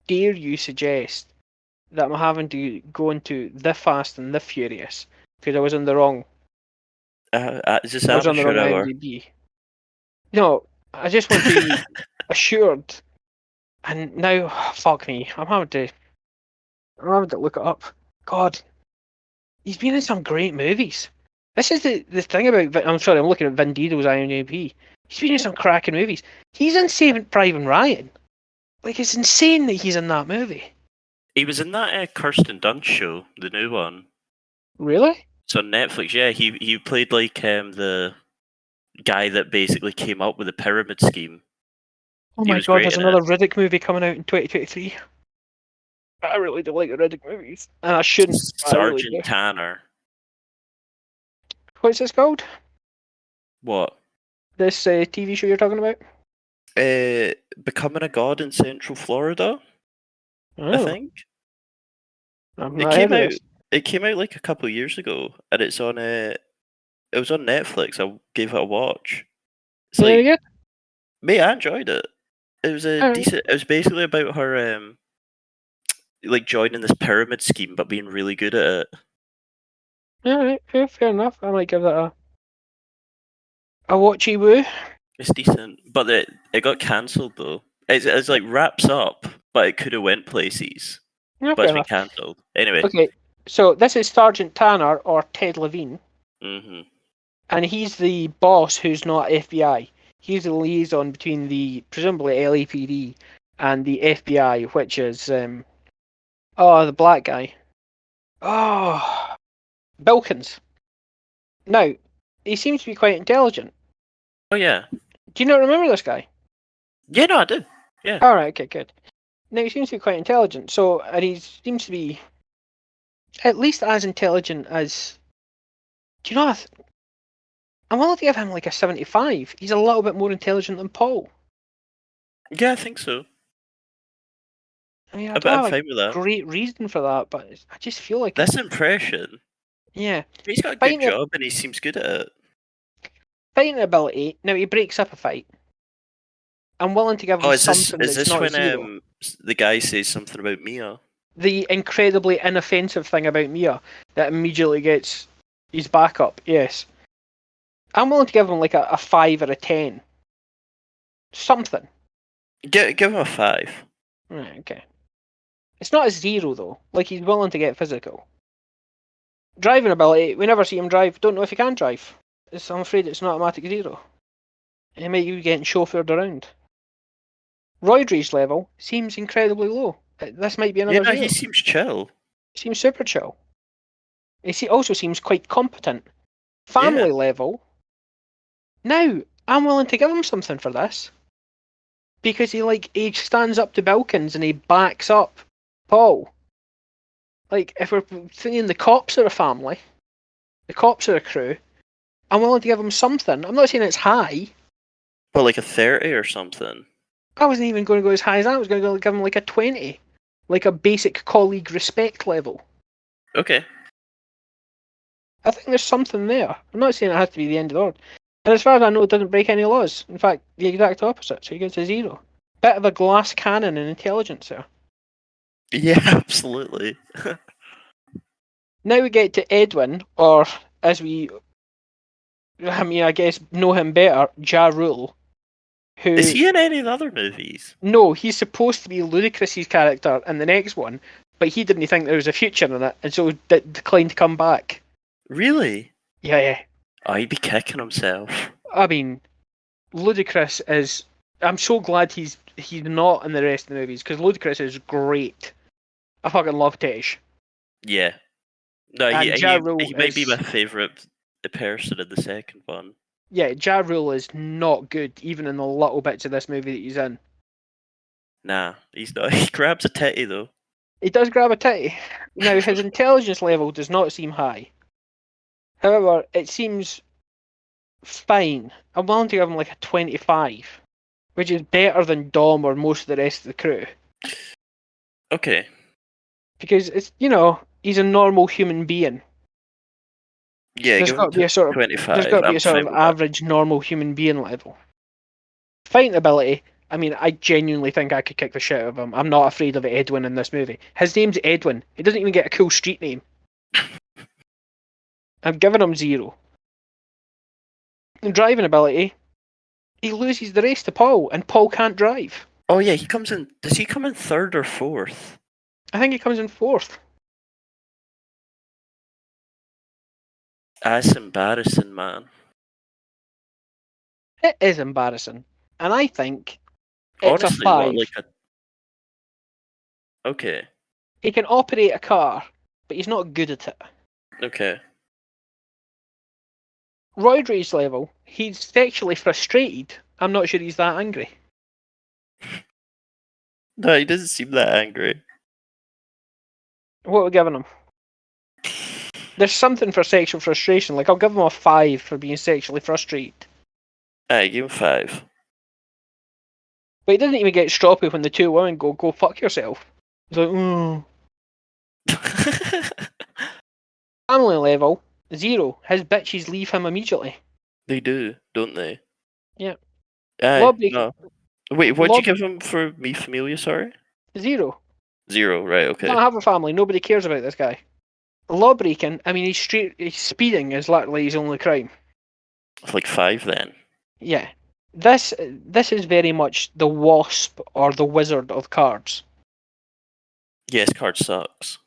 dare you suggest that I'm having to go into the Fast and the Furious because I was on the wrong. Is this I was on the wrong amateur hour? IMDb. No, I just want to be assured. And now, fuck me, I'm having to look it up. God, he's been in some great movies. This is the thing about. I'm sorry, I'm looking at Vin Diesel's IMDb. He's been in some cracking movies. He's in Saving Private Ryan. Like, it's insane that he's in that movie. He was in that Kirsten Dunst show, the new one. Really? It's on Netflix. Yeah, he played like the guy that basically came up with the pyramid scheme. Oh my god, there's another Riddick movie coming out in 2023. I really do like the Riddick movies. And I shouldn't. Sergeant really Tanner. What's this called? What? This TV show you're talking about? Becoming a God in Central Florida. Oh. I think. It came out like a couple of years ago, and it's on it was on Netflix. I gave it a watch. It's like, good? Mate, I enjoyed it. It was decent. It was basically about her like joining this pyramid scheme, but being really good at it. Alright, fair enough. I might give that a watchy woo. It's decent, but it got cancelled though. It's like wraps up, but it could have went places. Yeah, but it's been cancelled. Anyway. Okay, so this is Sergeant Tanner, or Ted Levine. Mm-hmm. And he's the boss who's not FBI. He's the liaison between the, presumably, LAPD and the FBI, which is, the black guy. Oh, Bilkins. Now, he seems to be quite intelligent. Oh, yeah. Do you not remember this guy? Yeah, no, I do. Yeah. Alright, okay, good. Now, he seems to be quite intelligent, and he seems to be at least as intelligent as... Do you know, I'm willing to give him like a 75. He's a little bit more intelligent than Paul. Yeah, I think so. I mean, I don't have a great reason for that, but I just feel like... This impression... Yeah. He's got a good job and he seems good at it. Fighting ability, now he breaks up a fight. I'm willing to give him something that's not 0. Is this when the guy says something about Mia? The incredibly inoffensive thing about Mia that immediately gets his back up, yes. I'm willing to give him like a 5 or a 10. Something. Give him a 5. Right, okay. It's not a 0 though. Like, he's willing to get physical. Driving ability, we never see him drive. Don't know if he can drive. I'm afraid it's an automatic 0. He might be getting chauffeured around. Roid rage level seems incredibly low. This might be another 0. He seems chill. Seems super chill. He also seems quite competent. Family level. Now, I'm willing to give him something for this. Because he stands up to Bilkins and he backs up Paul. Like, if we're thinking the cops are a family, the cops are a crew, I'm willing to give him something. I'm not saying it's high. But like a 30 or something. I wasn't even going to go as high as that. I was going to give him like a 20. Like a basic colleague respect level. Okay. I think there's something there. I'm not saying it has to be the end of the world. And as far as I know, it doesn't break any laws. In fact, the exact opposite. So he gets a 0. Bit of a glass cannon in intelligence there. Yeah, absolutely. Now we get to Edwin, or as we, I guess, know him better, Ja Rule. Who, is he in any of the other movies? No, he's supposed to be Ludacris's character in the next one, but he didn't think there was a future in it, and so declined to come back. Really? Yeah. Oh, he'd be kicking himself. I mean, Ludacris is. I'm so glad he's not in the rest of the movies, because Ludacris is great. I fucking love Tej. Yeah. No, And Ja Rule he might be my favourite person in the second one. Yeah, Ja Rule is not good, even in the little bits of this movie that he's in. Nah, he's not. He grabs a titty, though. He does grab a titty. Now, his intelligence level does not seem high. However, it seems fine. I'm willing to give him like a 25, which is better than Dom or most of the rest of the crew. Okay. Because it's, he's a normal human being. Yeah, there's got to be a sort of 25. There's got to be a sort of average normal human being level. Fighting ability. I mean, I genuinely think I could kick the shit out of him. I'm not afraid of Edwin in this movie. His name's Edwin. He doesn't even get a cool street name. I'm giving him 0. In driving ability, he loses the race to Paul, and Paul can't drive. Oh yeah, he comes in. Does he come in 3rd or 4th? I think he comes in 4th. That's embarrassing, man. It is embarrassing, and I think it's honestly, a 5. what, like a... Okay. He can operate a car, but he's not good at it. Okay. Roid Rage level, he's sexually frustrated. I'm not sure he's that angry. No, he doesn't seem that angry. What are we giving him? There's something for sexual frustration. Like, I'll give him a 5 for being sexually frustrated. Give him 5. But he doesn't even get stroppy when the two women go fuck yourself. He's like, Family level, 0. His bitches leave him immediately. They do, don't they? Yeah. No. Wait, what'd you give him for Mi Familia, sorry? 0. 0, right, okay. I don't have a family. Nobody cares about this guy. Lawbreaking, I mean, he's speeding is literally his only crime. It's like 5 then. Yeah. This is very much the Wasp or the Wizard of cards. Yeah, his card sucks.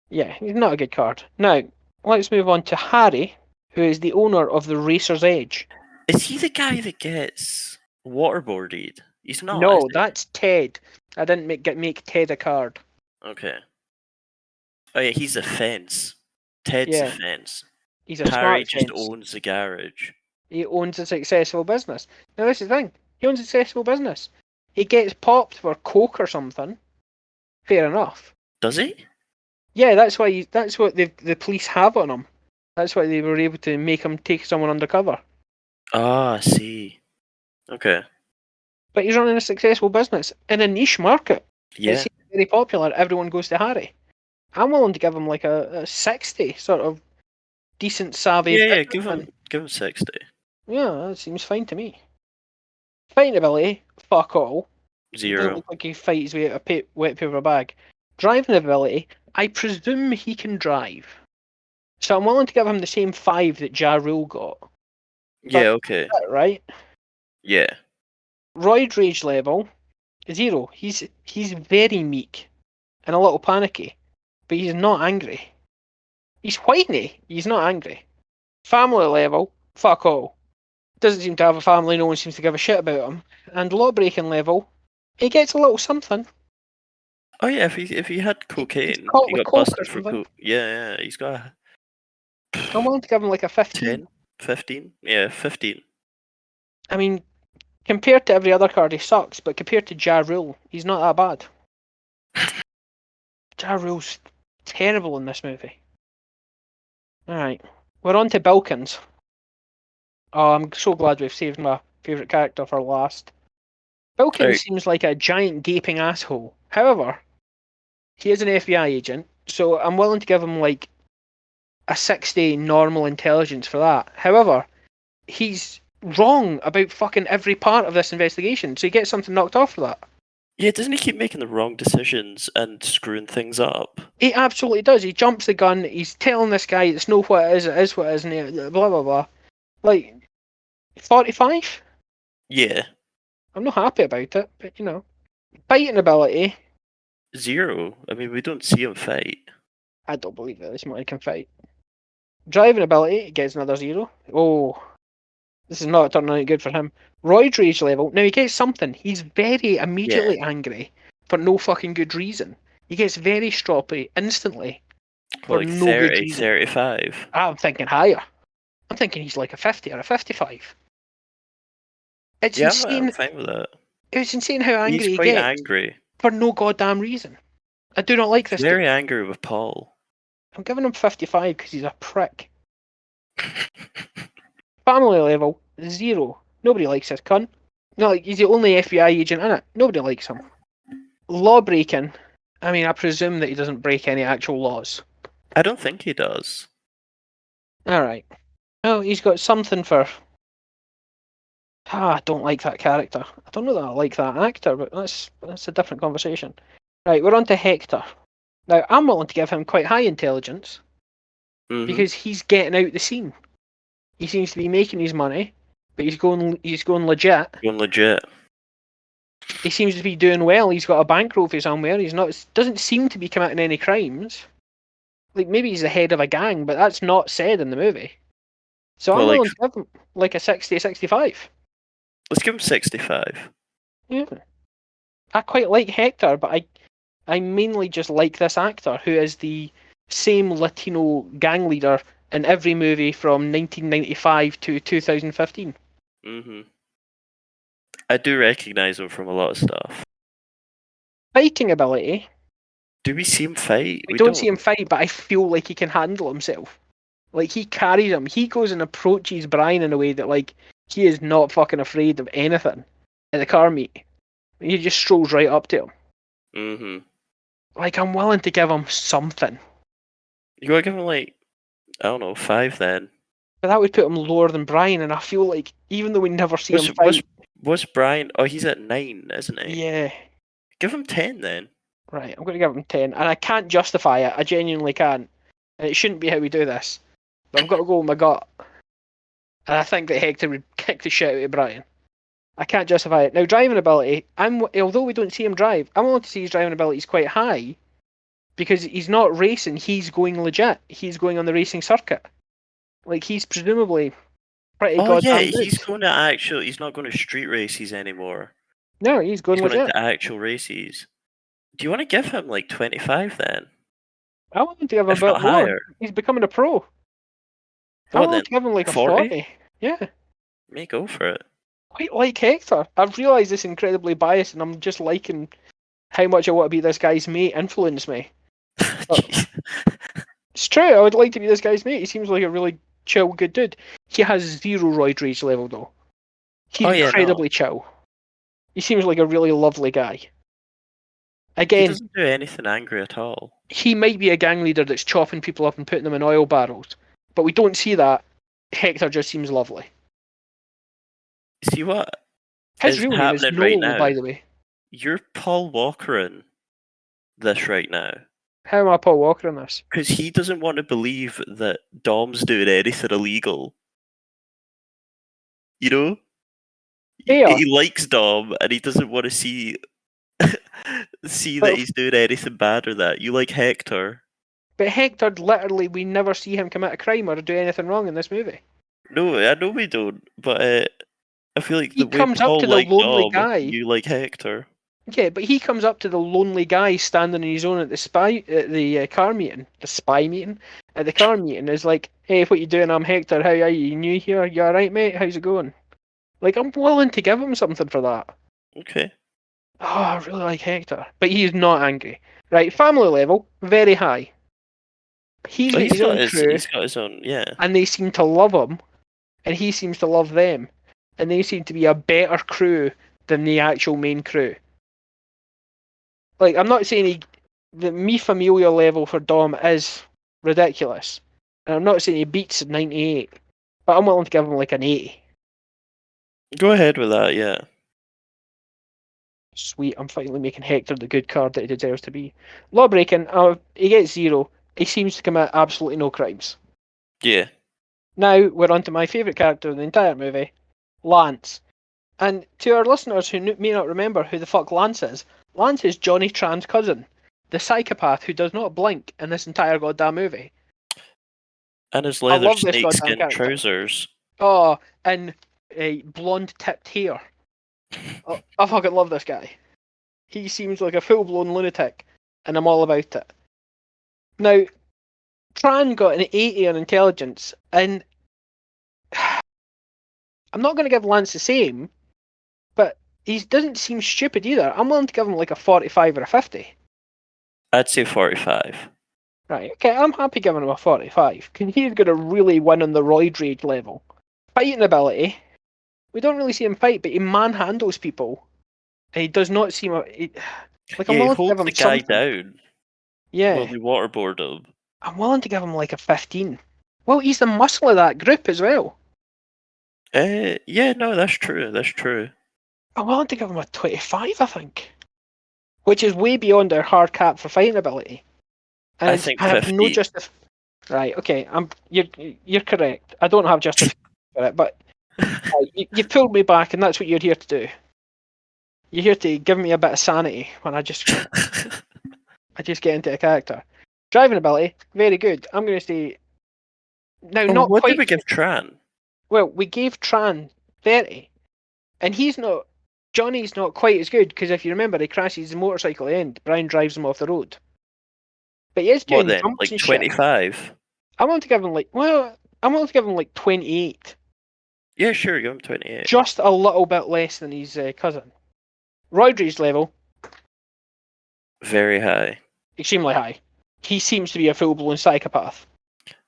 Yeah, he's not a good card. Now, let's move on to Harry, who is the owner of the Racer's Edge. Is he the guy that gets waterboarded? He's not. No, that's Ted. I didn't make Ted a card. Okay. Oh yeah, he's a fence. Ted's a fence. He's a Harry smart just fence. owns the garage. He owns a successful business. Now, this is the thing. He owns a successful business. He gets popped for coke or something. Fair enough. Does he? Yeah, that's what the police have on him. That's why they were able to make him take someone undercover. Ah, I see. Okay. But he's running a successful business in a niche market. Yeah. It's very popular. Everyone goes to Harry. I'm willing to give him like a 60, sort of decent savvy. Yeah, give him 60. Yeah, that seems fine to me. Fighting ability, fuck all. 0. Doesn't look like he fights with a wet paper bag. Driving ability, I presume he can drive. So I'm willing to give him the same 5 that Ja Rule got. Yeah, okay. Right? Yeah. Roid Rage level, 0. He's very meek and a little panicky, but he's not angry. He's whiny, he's not angry. Family level, fuck all. Doesn't seem to have a family, no one seems to give a shit about him. And law-breaking level, he gets a little something. Oh yeah, if he had cocaine, caught he with got coke busted or for something. coke. Yeah, he's got I'm willing to give him like a 15. 10? 15? Yeah, 15. I mean, compared to every other card, he sucks, but compared to Ja Rule, he's not that bad. Ja Rule's terrible in this movie. Alright, we're on to Bilkins. Oh, I'm so glad we've saved my favourite character for last. Bilkins Right. seems like a giant gaping asshole. However, he is an FBI agent, so I'm willing to give him like a 60 normal intelligence for that. However, he's wrong about fucking every part of this investigation, so he gets something knocked off for that. Yeah, doesn't he keep making the wrong decisions and screwing things up? He absolutely does. He jumps the gun, he's telling this guy it's no what it is what it is, and blah blah blah. Like, 45? Yeah. I'm not happy about it, but you know. Fighting ability, 0. I mean, we don't see him fight. I don't believe that this man can fight. Driving ability gets another 0. Oh, this is not turning out good for him. Roid rage level, now he gets something. He's very immediately angry for no fucking good reason. He gets very stroppy instantly for Like no good 30, reason. 35. I'm thinking higher. I'm thinking he's like a 50 or a 55. It's Yeah, insane. I'm fine with that. It's insane how angry He's he quite gets angry. for no goddamn reason. I do not like this Very dude. angry with Paul. I'm giving him 55 because he's a prick. Family level, 0. Nobody likes this cunt. No, like, he's the only FBI agent in it. Nobody likes him. Law breaking. I mean, I presume that he doesn't break any actual laws. I don't think he does. Alright. Oh, he's got something for... I don't like that character. I don't know that I like that actor, but that's a different conversation. Right, we're on to Hector. Now, I'm willing to give him quite high intelligence because he's getting out the scene. He seems to be making his money, but he's going legit. Going legit. He seems to be doing well. He's got a bankroll for somewhere. He's not. Doesn't seem to be committing any crimes. Like, maybe he's the head of a gang, but that's not said in the movie. So Well, I'm like, willing to give him like a 60, 65. let's give him 65. Yeah. I quite like Hector, but I mainly just like this actor who is the same Latino gang leader in every movie from 1995 to 2015. I do recognise him from a lot of stuff. Fighting ability. Do we see him fight? We don't see him fight, but I feel like he can handle himself. Like, he carries him. He goes and approaches Brian in a way that, like, he is not fucking afraid of anything at the car meet. He just strolls right up to him. Like, I'm willing to give him something. You gotta give him, like, I don't know, 5 then. But that would put him lower than Brian, and I feel like, even though we never see him fight... What's Brian? Oh, he's at 9, isn't he? Yeah. Give him 10 then. Right, I'm going to give him 10. And I can't justify it. I genuinely can't. And it shouldn't be how we do this. But I've got to go with my gut. And I think that Hector would kick the shit out of Brian. I can't justify it. Now, driving ability, although we don't see him drive, I'm willing to see his driving ability is quite high. Because he's not racing, he's going legit. He's going on the racing circuit. Like, he's presumably pretty goddamn good. He's going to actual... He's not going to street races anymore. No, he's going legit. Going into actual races. Do you want to give him, like, 25 then? I want him to give him a bit more. Higher. He's becoming a pro. I want to give him like 40? A 40. Yeah. May go for it. Quite like Hector. I've realised this incredibly biased, and I'm just liking how much I want to be this guy's mate influence me. It's true, I would like to be this guy's mate. He seems like a really chill, good dude. He has 0 Roid rage level though. He's incredibly chill. He seems like a really lovely guy. Again, he doesn't do anything angry at all. He might be a gang leader that's chopping people up and putting them in oil barrels, but we don't see that. Hector just seems lovely. See what? His real name is Noel, right now, by the way. You're Paul Walker-ing this right now. How am I Paul Walker in this? Because he doesn't want to believe that Dom's doing anything illegal. You know? Yeah. He likes Dom, and he doesn't want to see that he's doing anything bad or that. You like Hector. But Hector, literally, we never see him commit a crime or do anything wrong in this movie. No, I know we don't, but I feel like he comes up to the lonely guy. You like Hector. Yeah, but he comes up to the lonely guy standing on his own at the car meeting, at the car meeting is like, "Hey, what you doing? I'm Hector. How are you? You new here? You alright, mate? How's it going?" Like, I'm willing to give him something for that. Okay. Oh, I really like Hector, but he's not angry. Right, family level, very high. He's Well, got his own crew, he's got his own, yeah. and they seem to love him, and he seems to love them, and they seem to be a better crew than the actual main crew. Like, I'm not saying the me familia level for Dom is ridiculous, and I'm not saying he beats 98, but I'm willing to give him like an 80. Go ahead with that, yeah. Sweet, I'm finally making Hector the good card that he deserves to be. Lawbreaking, he gets 0. He seems to commit absolutely no crimes. Yeah. Now we're on to my favourite character in the entire movie, Lance. And to our listeners who may not remember who the fuck Lance is Johnny Tran's cousin, the psychopath who does not blink in this entire goddamn movie. And his I leather love this goddamn snakeskin character. trousers. Oh, and a blonde tipped hair. Oh, I fucking love this guy. He seems like a full blown lunatic, and I'm all about it. Now, Tran got an 80 on intelligence, and I'm not going to give Lance the same, but he doesn't seem stupid either. I'm willing to give him like a 45 or a 50. I'd say 45. Right, okay, I'm happy giving him a 45, because he's going to really win on the Roid Rage level. Fighting ability, we don't really see him fight, but he manhandles people. And he does not seem... I'm Yeah, he willing to give holds him the guy something. down Yeah. while they waterboard him. I'm willing to give him like a 15. Well, he's the muscle of that group as well. Yeah, no, that's true. That's true. I'm willing to give him a 25, I think. Which is way beyond our hard cap for fighting ability. And I think I have 50. no Right, okay, you're correct. I don't have justification for it, but you've pulled me back, and that's what you're here to do. You're here to give me a bit of sanity when I just get into a character. Driving ability, very good. I'm going to say now not what quite. did we give Tran? Well, we gave Tran 30, and Johnny's not quite as good because if you remember, he crashes his motorcycle at the end. Brian drives him off the road, but he is What doing then? jumps Like and shit. 25? I want to give him like 28. Yeah, sure, give him 28. Just a little bit less than his cousin. Roidry's level, Very high. extremely high. He seems to be a full-blown psychopath.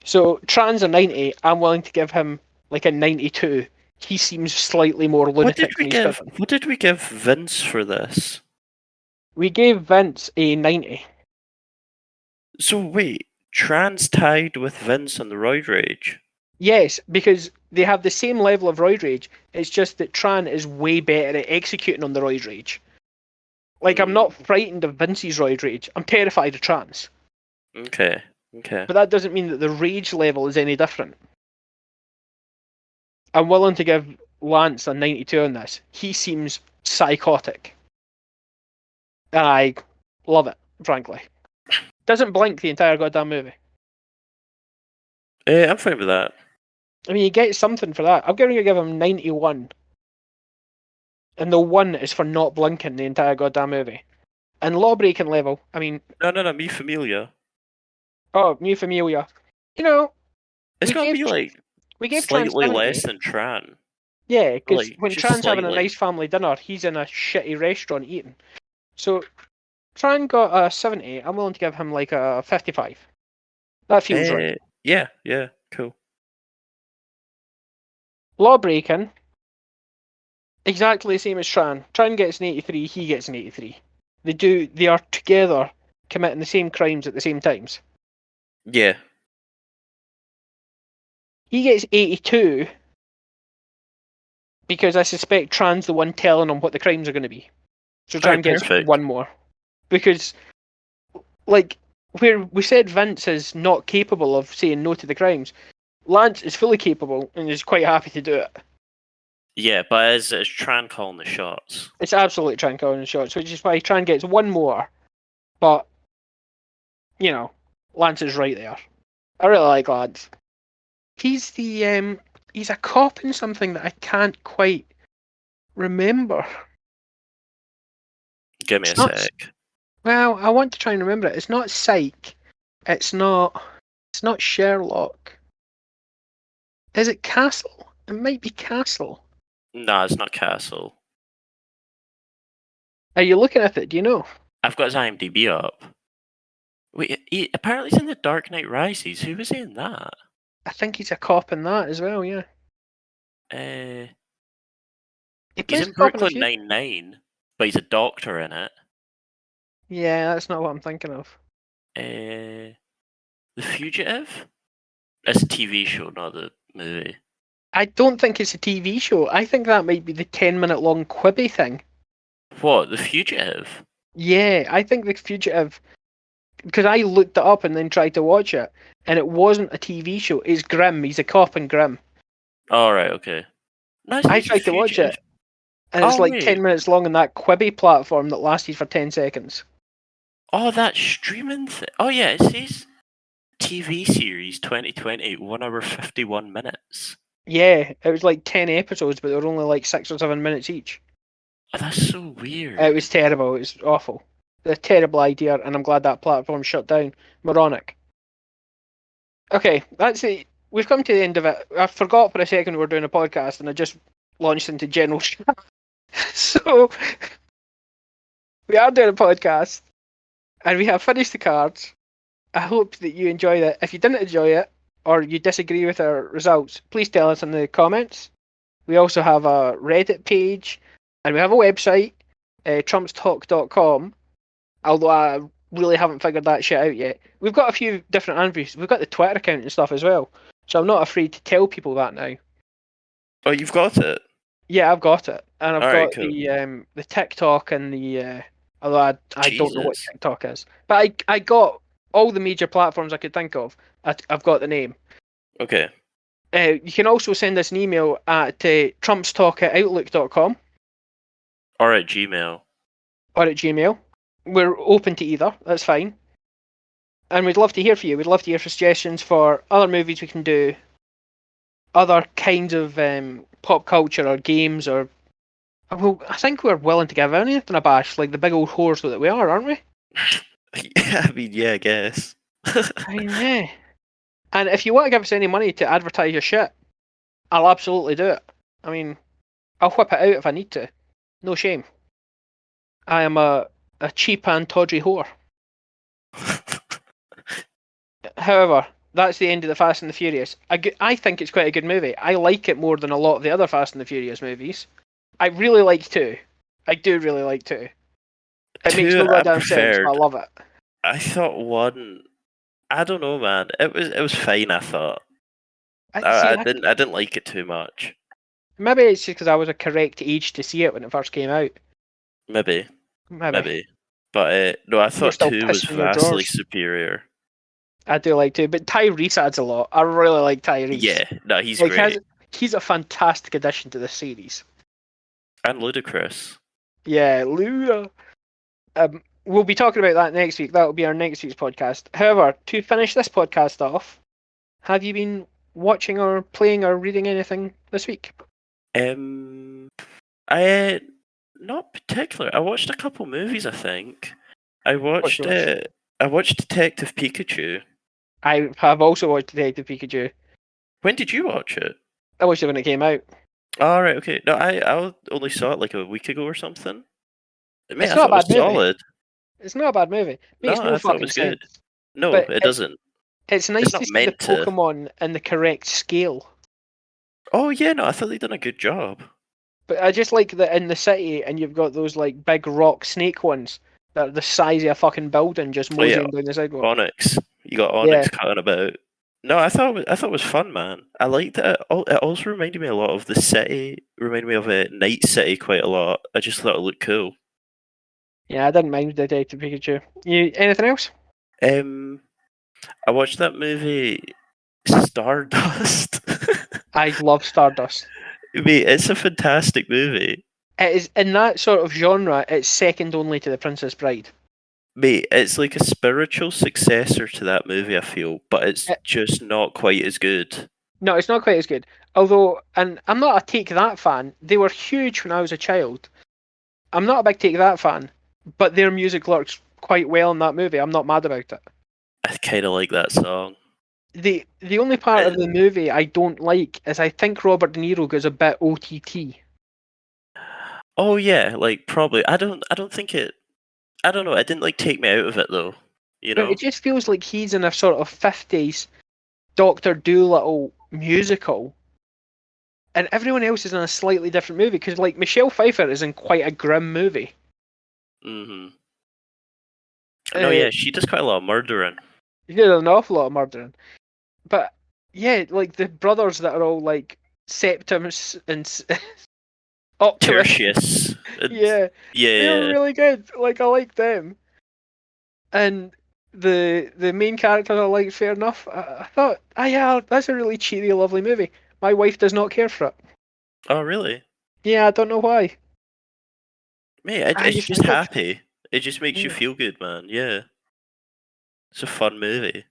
So Tran's a 90. I'm willing to give him like a 92. He seems slightly more lunatic than his cousin. What did we give Vince for this? We gave Vince a 90. So wait, Tran's tied with Vince on the Roid Rage? Yes, because they have the same level of Roid Rage. It's just that Tran is way better at executing on the Roid Rage. Like, I'm not frightened of Vince's Roid Rage. I'm terrified of Tran's. Okay. But that doesn't mean that the rage level is any different. I'm willing to give Lance a 92 on this. He seems psychotic. And I love it, frankly. Doesn't blink the entire goddamn movie. I'm fine with that. I mean, you get something for that. I'm going to give him 91. And the 1 is for not blinking the entire goddamn movie. And law-breaking level, I mean... No, me familia. Oh, me familia. You know... It's got to be like we gave slightly Tran less than Tran. Yeah, because Like, when just Tran's having a slightly. nice family dinner, he's in a shitty restaurant eating. So, Tran got a 70. I'm willing to give him like a 55. That feels right. Yeah, cool. Lawbreaking, exactly the same as Tran. Tran gets an 83, he gets an 83. They are together committing the same crimes at the same times. Yeah. He gets 82 because I suspect Tran's the one telling him what the crimes are going to be. So Tran gets one more. Because, like, where we said Vince is not capable of saying no to the crimes, Lance is fully capable and is quite happy to do it. Yeah, but it's Tran calling the shots. It's absolutely Tran calling the shots, which is why Tran gets one more. But, you know, Lance is right there. I really like Lance. He's he's a cop in something that I can't quite remember. Give me It's a not. sec. Well, I want to try and remember it. It's not Psych. It's not. It's not Sherlock. Is it Castle? It might be Castle. Nah, it's not Castle. Are you looking at it? Do you know? I've got his IMDb up. Wait, apparently he's in The Dark Knight Rises. Who was he in that? I think he's a cop in that as well. Yeah. He He he's plays in a cop in a Brooklyn few. Nine-Nine, but he's a doctor in it. Yeah, that's not what I'm thinking of. The Fugitive? It's a TV show, not the movie. I don't think it's a TV show. I think that might be the 10-minute long Quibi thing. What? The Fugitive? Yeah, I think the Fugitive, because I looked it up and then tried to watch it, and it wasn't a TV show. It's Grimm. He's a cop in Grimm. All right, okay. Nice. I tried to watch it, and it's Oh like 10 wait. minutes long on that Quibi platform that lasted for 10 seconds. Oh, that streaming thing. Oh yeah, it says TV series 2020, 1 hour 51 minutes. Yeah, it was like 10 episodes, but they were only like 6 or 7 minutes each. Oh, that's so weird. It was terrible. It was awful. A terrible idea, and I'm glad that platform shut down. Moronic. Okay, that's it. We've come to the end of it. I forgot for a second we were doing a podcast, and I just launched into general chat. So, we are doing a podcast, and we have finished the cards. I hope that you enjoyed it. If you didn't enjoy it, or you disagree with our results, please tell us in the comments. We also have a Reddit page, and we have a website, trumpstalk.com, although I really haven't figured that shit out yet. We've got a few different answers. We've got the Twitter account and stuff as well, so I'm not afraid to tell people that now. Oh, you've got it. Yeah, I've got it, and I've Alright, got cool. the TikTok and the although I don't know what Jesus. TikTok is, but I got all the major platforms I could think of. I've got the name. Okay. You can also send us an email at trumpstalk@outlook.com Or at Gmail. or at Gmail. We're open to either. That's fine. And we'd love to hear from you. We'd love to hear suggestions for other movies we can do, other kinds of pop culture or games or. Well, I think we're willing to give anything a bash, like the big old whores that we are, aren't we? I mean, yeah, I guess. I mean, yeah. And if you want to give us any money to advertise your shit, I'll absolutely do it. I mean, I'll whip it out if I need to. No shame. I am a cheap and tawdry whore. However, that's the end of the Fast and the Furious. I think it's quite a good movie. I like it more than a lot of the other Fast and the Furious movies. I really like 2. I do really like 2. It makes no 2 I goddamn sense, but I preferred. love it. I thought 1. I don't know, man. It was fine. I thought. I didn't like it too much. Maybe it's just because I was a correct age to see it when it first came out. Maybe. But no, I thought still 2 was pissing your vastly drawers. superior. I do like 2, but Tyrese adds a lot. I really like Tyrese. Yeah, no, he's great. He's a fantastic addition to this series. And ludicrous. Yeah, Luda. We'll be talking about that next week. That'll be our next week's podcast. However, to finish this podcast off, have you been watching or playing or reading anything this week? I not particular. I watched a couple movies. I think I watched Detective Pikachu. I have also watched Detective Pikachu. When did you watch it? I watched it when it came out. All right, okay. No, I only saw it like a week ago or something. It's not a bad movie. Solid. It's not a bad movie. Makes no I thought it was sense. good. No, but it doesn't. It's nice to see the Pokemon in the correct scale. Oh yeah, no, I thought they'd done a good job. But I just like that in the city, and you've got those like big rock snake ones that are the size of a fucking building, just moseying down the sidewalk. Onyx, you got Onyx cutting about. No, I thought it was fun, man. I liked it. It also reminded me a lot of the city. Reminded me of Night City quite a lot. I just thought it looked cool. Yeah, I didn't mind Detective Pikachu. You anything else? I watched that movie Stardust. I love Stardust. Mate, it's a fantastic movie. It is in that sort of genre. It's second only to The Princess Bride. Mate, it's like a spiritual successor to that movie, I feel, but it's just not quite as good. No, it's not quite as good. Although, and I'm not a Take That fan. They were huge when I was a child. I'm not a big Take That fan. but their music works quite well in that movie. I'm not mad about it. I kind of like that song. The only part of the movie I don't like is I think Robert De Niro goes a bit OTT. Oh yeah, like probably. I don't think it. I don't know. It didn't like take me out of it though. You But know. it just feels like he's in a sort of 50s Doctor Dolittle musical, and everyone else is in a slightly different movie. Because like Michelle Pfeiffer is in quite a grim movie. Mhm. No, yeah, she does quite a lot of murdering. She did an awful lot of murdering. But yeah, like the brothers that are all like Septimus and Optimus. Tertius. Yeah, they're Yeah. really good. Like I like them. And the main characters I like, fair enough. I thought, yeah, that's a really cheery, lovely movie. My wife does not care for it. Oh really? Yeah, I don't know why. Mate, I it's just just think it's happy. It just makes you feel good, man. Yeah. It's a fun movie.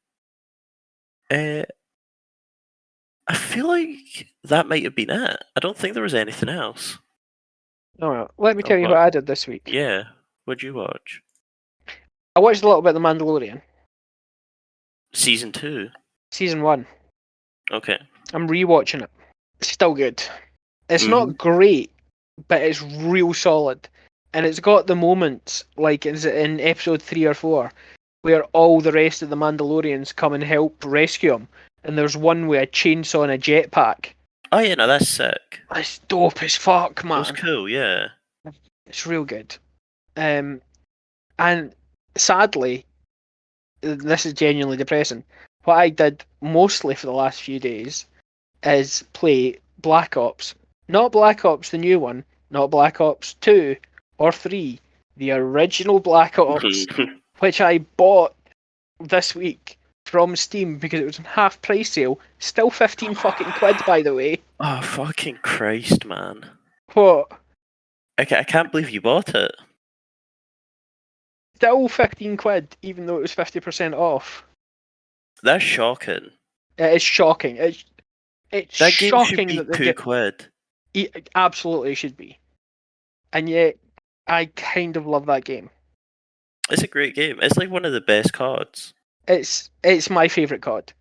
Uh, I feel like that might have been it. I don't think there was anything else. all right. Let me Oh, tell you what but I did this week. yeah. What'd you watch? I watched a little bit of The Mandalorian, Season 2. season 1. Okay. I'm rewatching it. It's still good. It's Mhm. not great, but it's real solid. And it's got the moments, like in episode 3 or 4, where all the rest of the Mandalorians come and help rescue him. And there's one with a chainsaw and a jetpack. Oh yeah, no, that's sick. It's dope as fuck, It was man. cool, yeah. It's real good. And sadly, this is genuinely depressing. What I did mostly for the last few days is play Black Ops. Not Black Ops, the new one, not Black Ops 2 or 3, the original Black Ops, which I bought this week from Steam because it was on half price sale. Still 15 fucking quid, by the way. Oh fucking Christ, man! What? I can't believe you bought it. Still 15 quid, even though it was 50% off. That's shocking. It is shocking. It's That game should shocking be that they've £2. It absolutely should be. And yet, I kind of love that game. It's a great game. It's like one of the best cards. It's my favourite COD.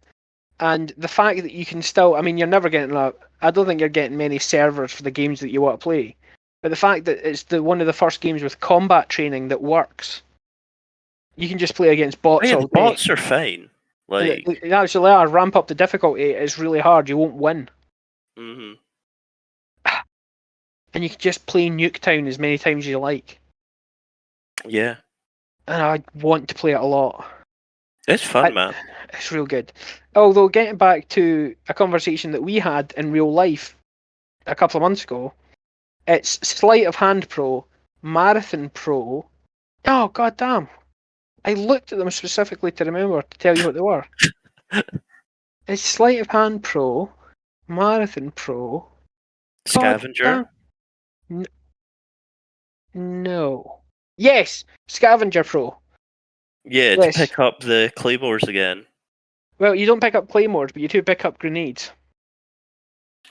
And the fact that you can still, I mean, you're never getting I don't think you're getting many servers for the games that you want to play. But the fact that it's one of the first games with combat training that works. You can just play against bots Oh, yeah, all the day. bots are fine. Like, They actually are. Ramp up the difficulty. It's really hard. You won't win. mhm. And you can just play Nuketown as many times as you like. Yeah. And I want to play it a lot. It's fun, man. It's real good. Although, getting back to a conversation that we had in real life a couple of months ago, it's Sleight of Hand Pro, Marathon Pro. Oh, goddamn. I looked at them specifically to remember to tell you what they were. It's Sleight of Hand Pro, Marathon Pro. Scavenger? No. Yes, Scavenger Pro. Yeah, Yes. to pick up the claymores again. Well, you don't pick up claymores, but you do pick up grenades.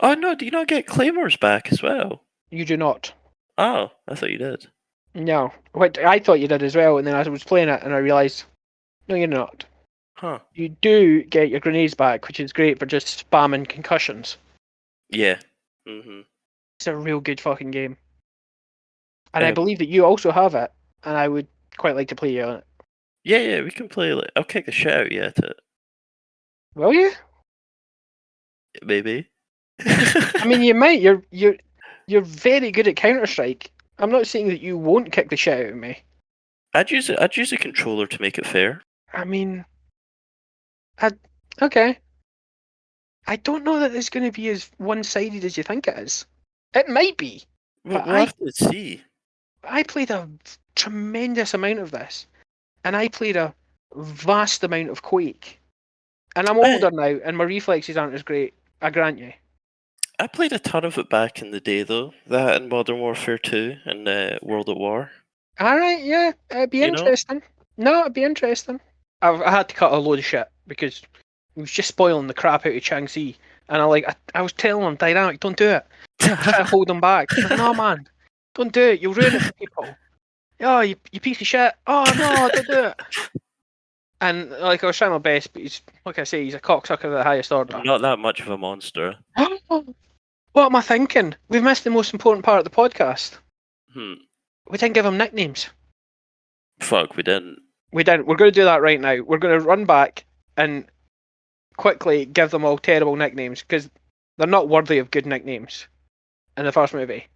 Oh no, do you not get claymores back as well? You do not. Oh, I thought you did. No. What I thought you did as well, and then I was playing it and I realised, no, you're not. Huh. You do get your grenades back, which is great for just spamming concussions. Yeah. Mhm. It's a real good fucking game. And I believe that you also have it, and I would quite like to play you on it. Yeah, we can play. I'll kick the shit out of you at it. Will you? Maybe. I mean, you might. You're very good at Counter-Strike. I'm not saying that you won't kick the shit out of me. I'd use a controller to make it fair. I mean, okay. I don't know that it's going to be as one-sided as you think it is. It might be, but We'll have to see. I played a tremendous amount of this, and I played a vast amount of Quake. And I'm older now, and my reflexes aren't as great. I grant you. I played a ton of it back in the day, though. That and Modern Warfare 2 and World at War. All right, yeah, it'd be interesting. No, it'd be interesting. I had to cut a load of shit because it was just spoiling the crap out of Chang-Si. And I was telling him, Dynamic, don't do it. Try to hold him back. He's like, no, man, don't do it. You'll ruin it for people. Oh, you piece of shit. Oh no, don't do it. And like I was trying my best, but he's like I say, he's a cocksucker of the highest order. I'm not that much of a monster. What am I thinking? We've missed the most important part of the podcast. We didn't give him nicknames. Fuck, we didn't. We didn't. We're going to do that right now. We're going to run back and quickly give them all terrible nicknames because they're not worthy of good nicknames in the first movie.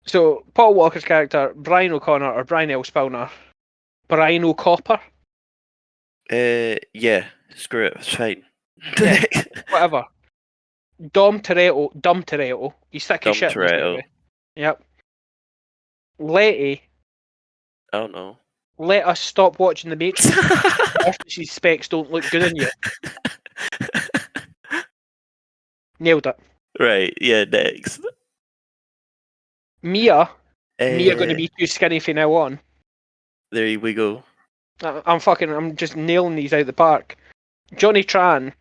So, Paul Walker's character, Brian O'Connor or Brian L. Spillner, Brian O'Copper. Yeah, screw it, it's fine. Yeah, whatever. Dumb Toretto. He's thick as shit in this movie. Yep. Letty. Oh no. Let us stop watching The Matrix. These specs don't look good on you. Nailed it. Right, yeah, next. Mia. Mia going to be too skinny from now on. There we go. I'm just nailing these out the park. Johnny Tran.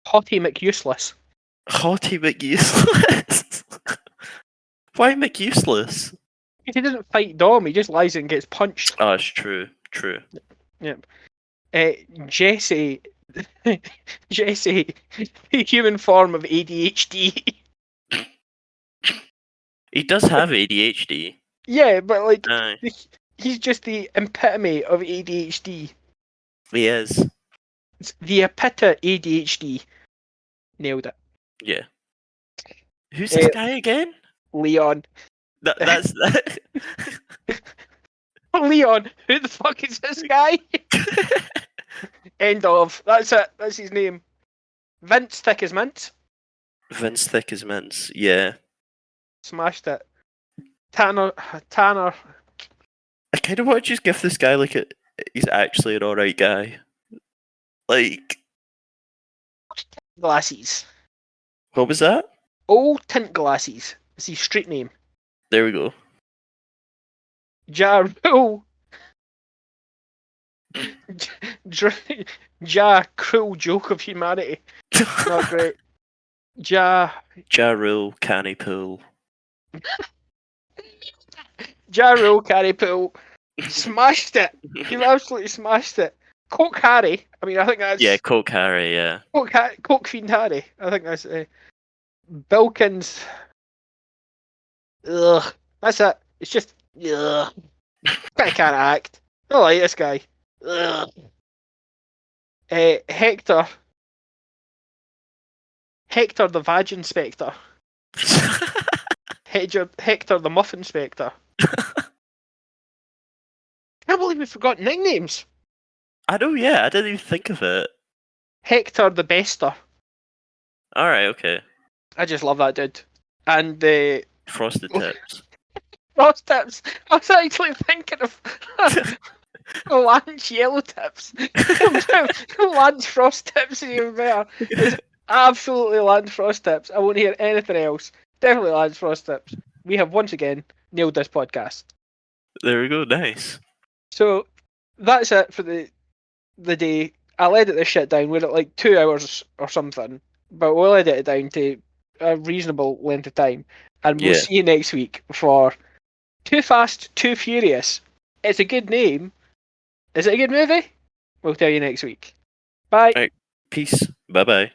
Hottie McUseless. Hottie McUseless? Why McUseless? He doesn't fight Dom, he just lies and gets punched. Oh, it's true. True. Yep. Jesse. Jesse, the human form of ADHD. He does have ADHD. Yeah, but like, he's just the epitome of ADHD. He is. It's the epitome ADHD. Nailed it. Yeah. Who's this guy again? Leon. That's that. Leon. Who the fuck is this guy? End of. That's it. That's his name. Vince Thick as Mints. Vince Thick as Mints. Yeah. Smashed it. Tanner. I kind of want to just give this guy he's actually an alright guy. Like. Glasses. What was that? Old tint glasses. It's his street name. There we go. Ja Rule. Ja cruel joke of humanity. Not great. Ja Rule, canny pool. Ja Rule, canny pool. Smashed it. You've absolutely smashed it. Coke Harry. I mean, I think that's... Yeah, Coke Harry, yeah. Coke Fiend Harry. I think that's... Bilkins. Ugh. That's it. It's just... Ugh. Guy can't act. I don't like this guy. Ugh. Hector. Hector the Vag Inspector. Hector the Muffin Inspector. I can't believe we forgot nicknames. I know, yeah, I didn't even think of it. Hector the Bester. Alright, okay. I just love that dude. And Frosted Tips. Frost Tips. I was actually thinking of Lance Yellow Tips. Lance Frost Tips is even better. It's absolutely Lance Frost Tips. I won't hear anything else. Definitely Lance Frost Tips. We have once again nailed this podcast. There we go, nice. So that's it for the day. I'll edit this shit down. We're at like 2 hours or something, but we'll edit it down to a reasonable length of time, and we'll see you next week for Too Fast, Too Furious. It's a good name. Is it a good movie? We'll tell you next week. Bye. Right. Peace. Bye-bye.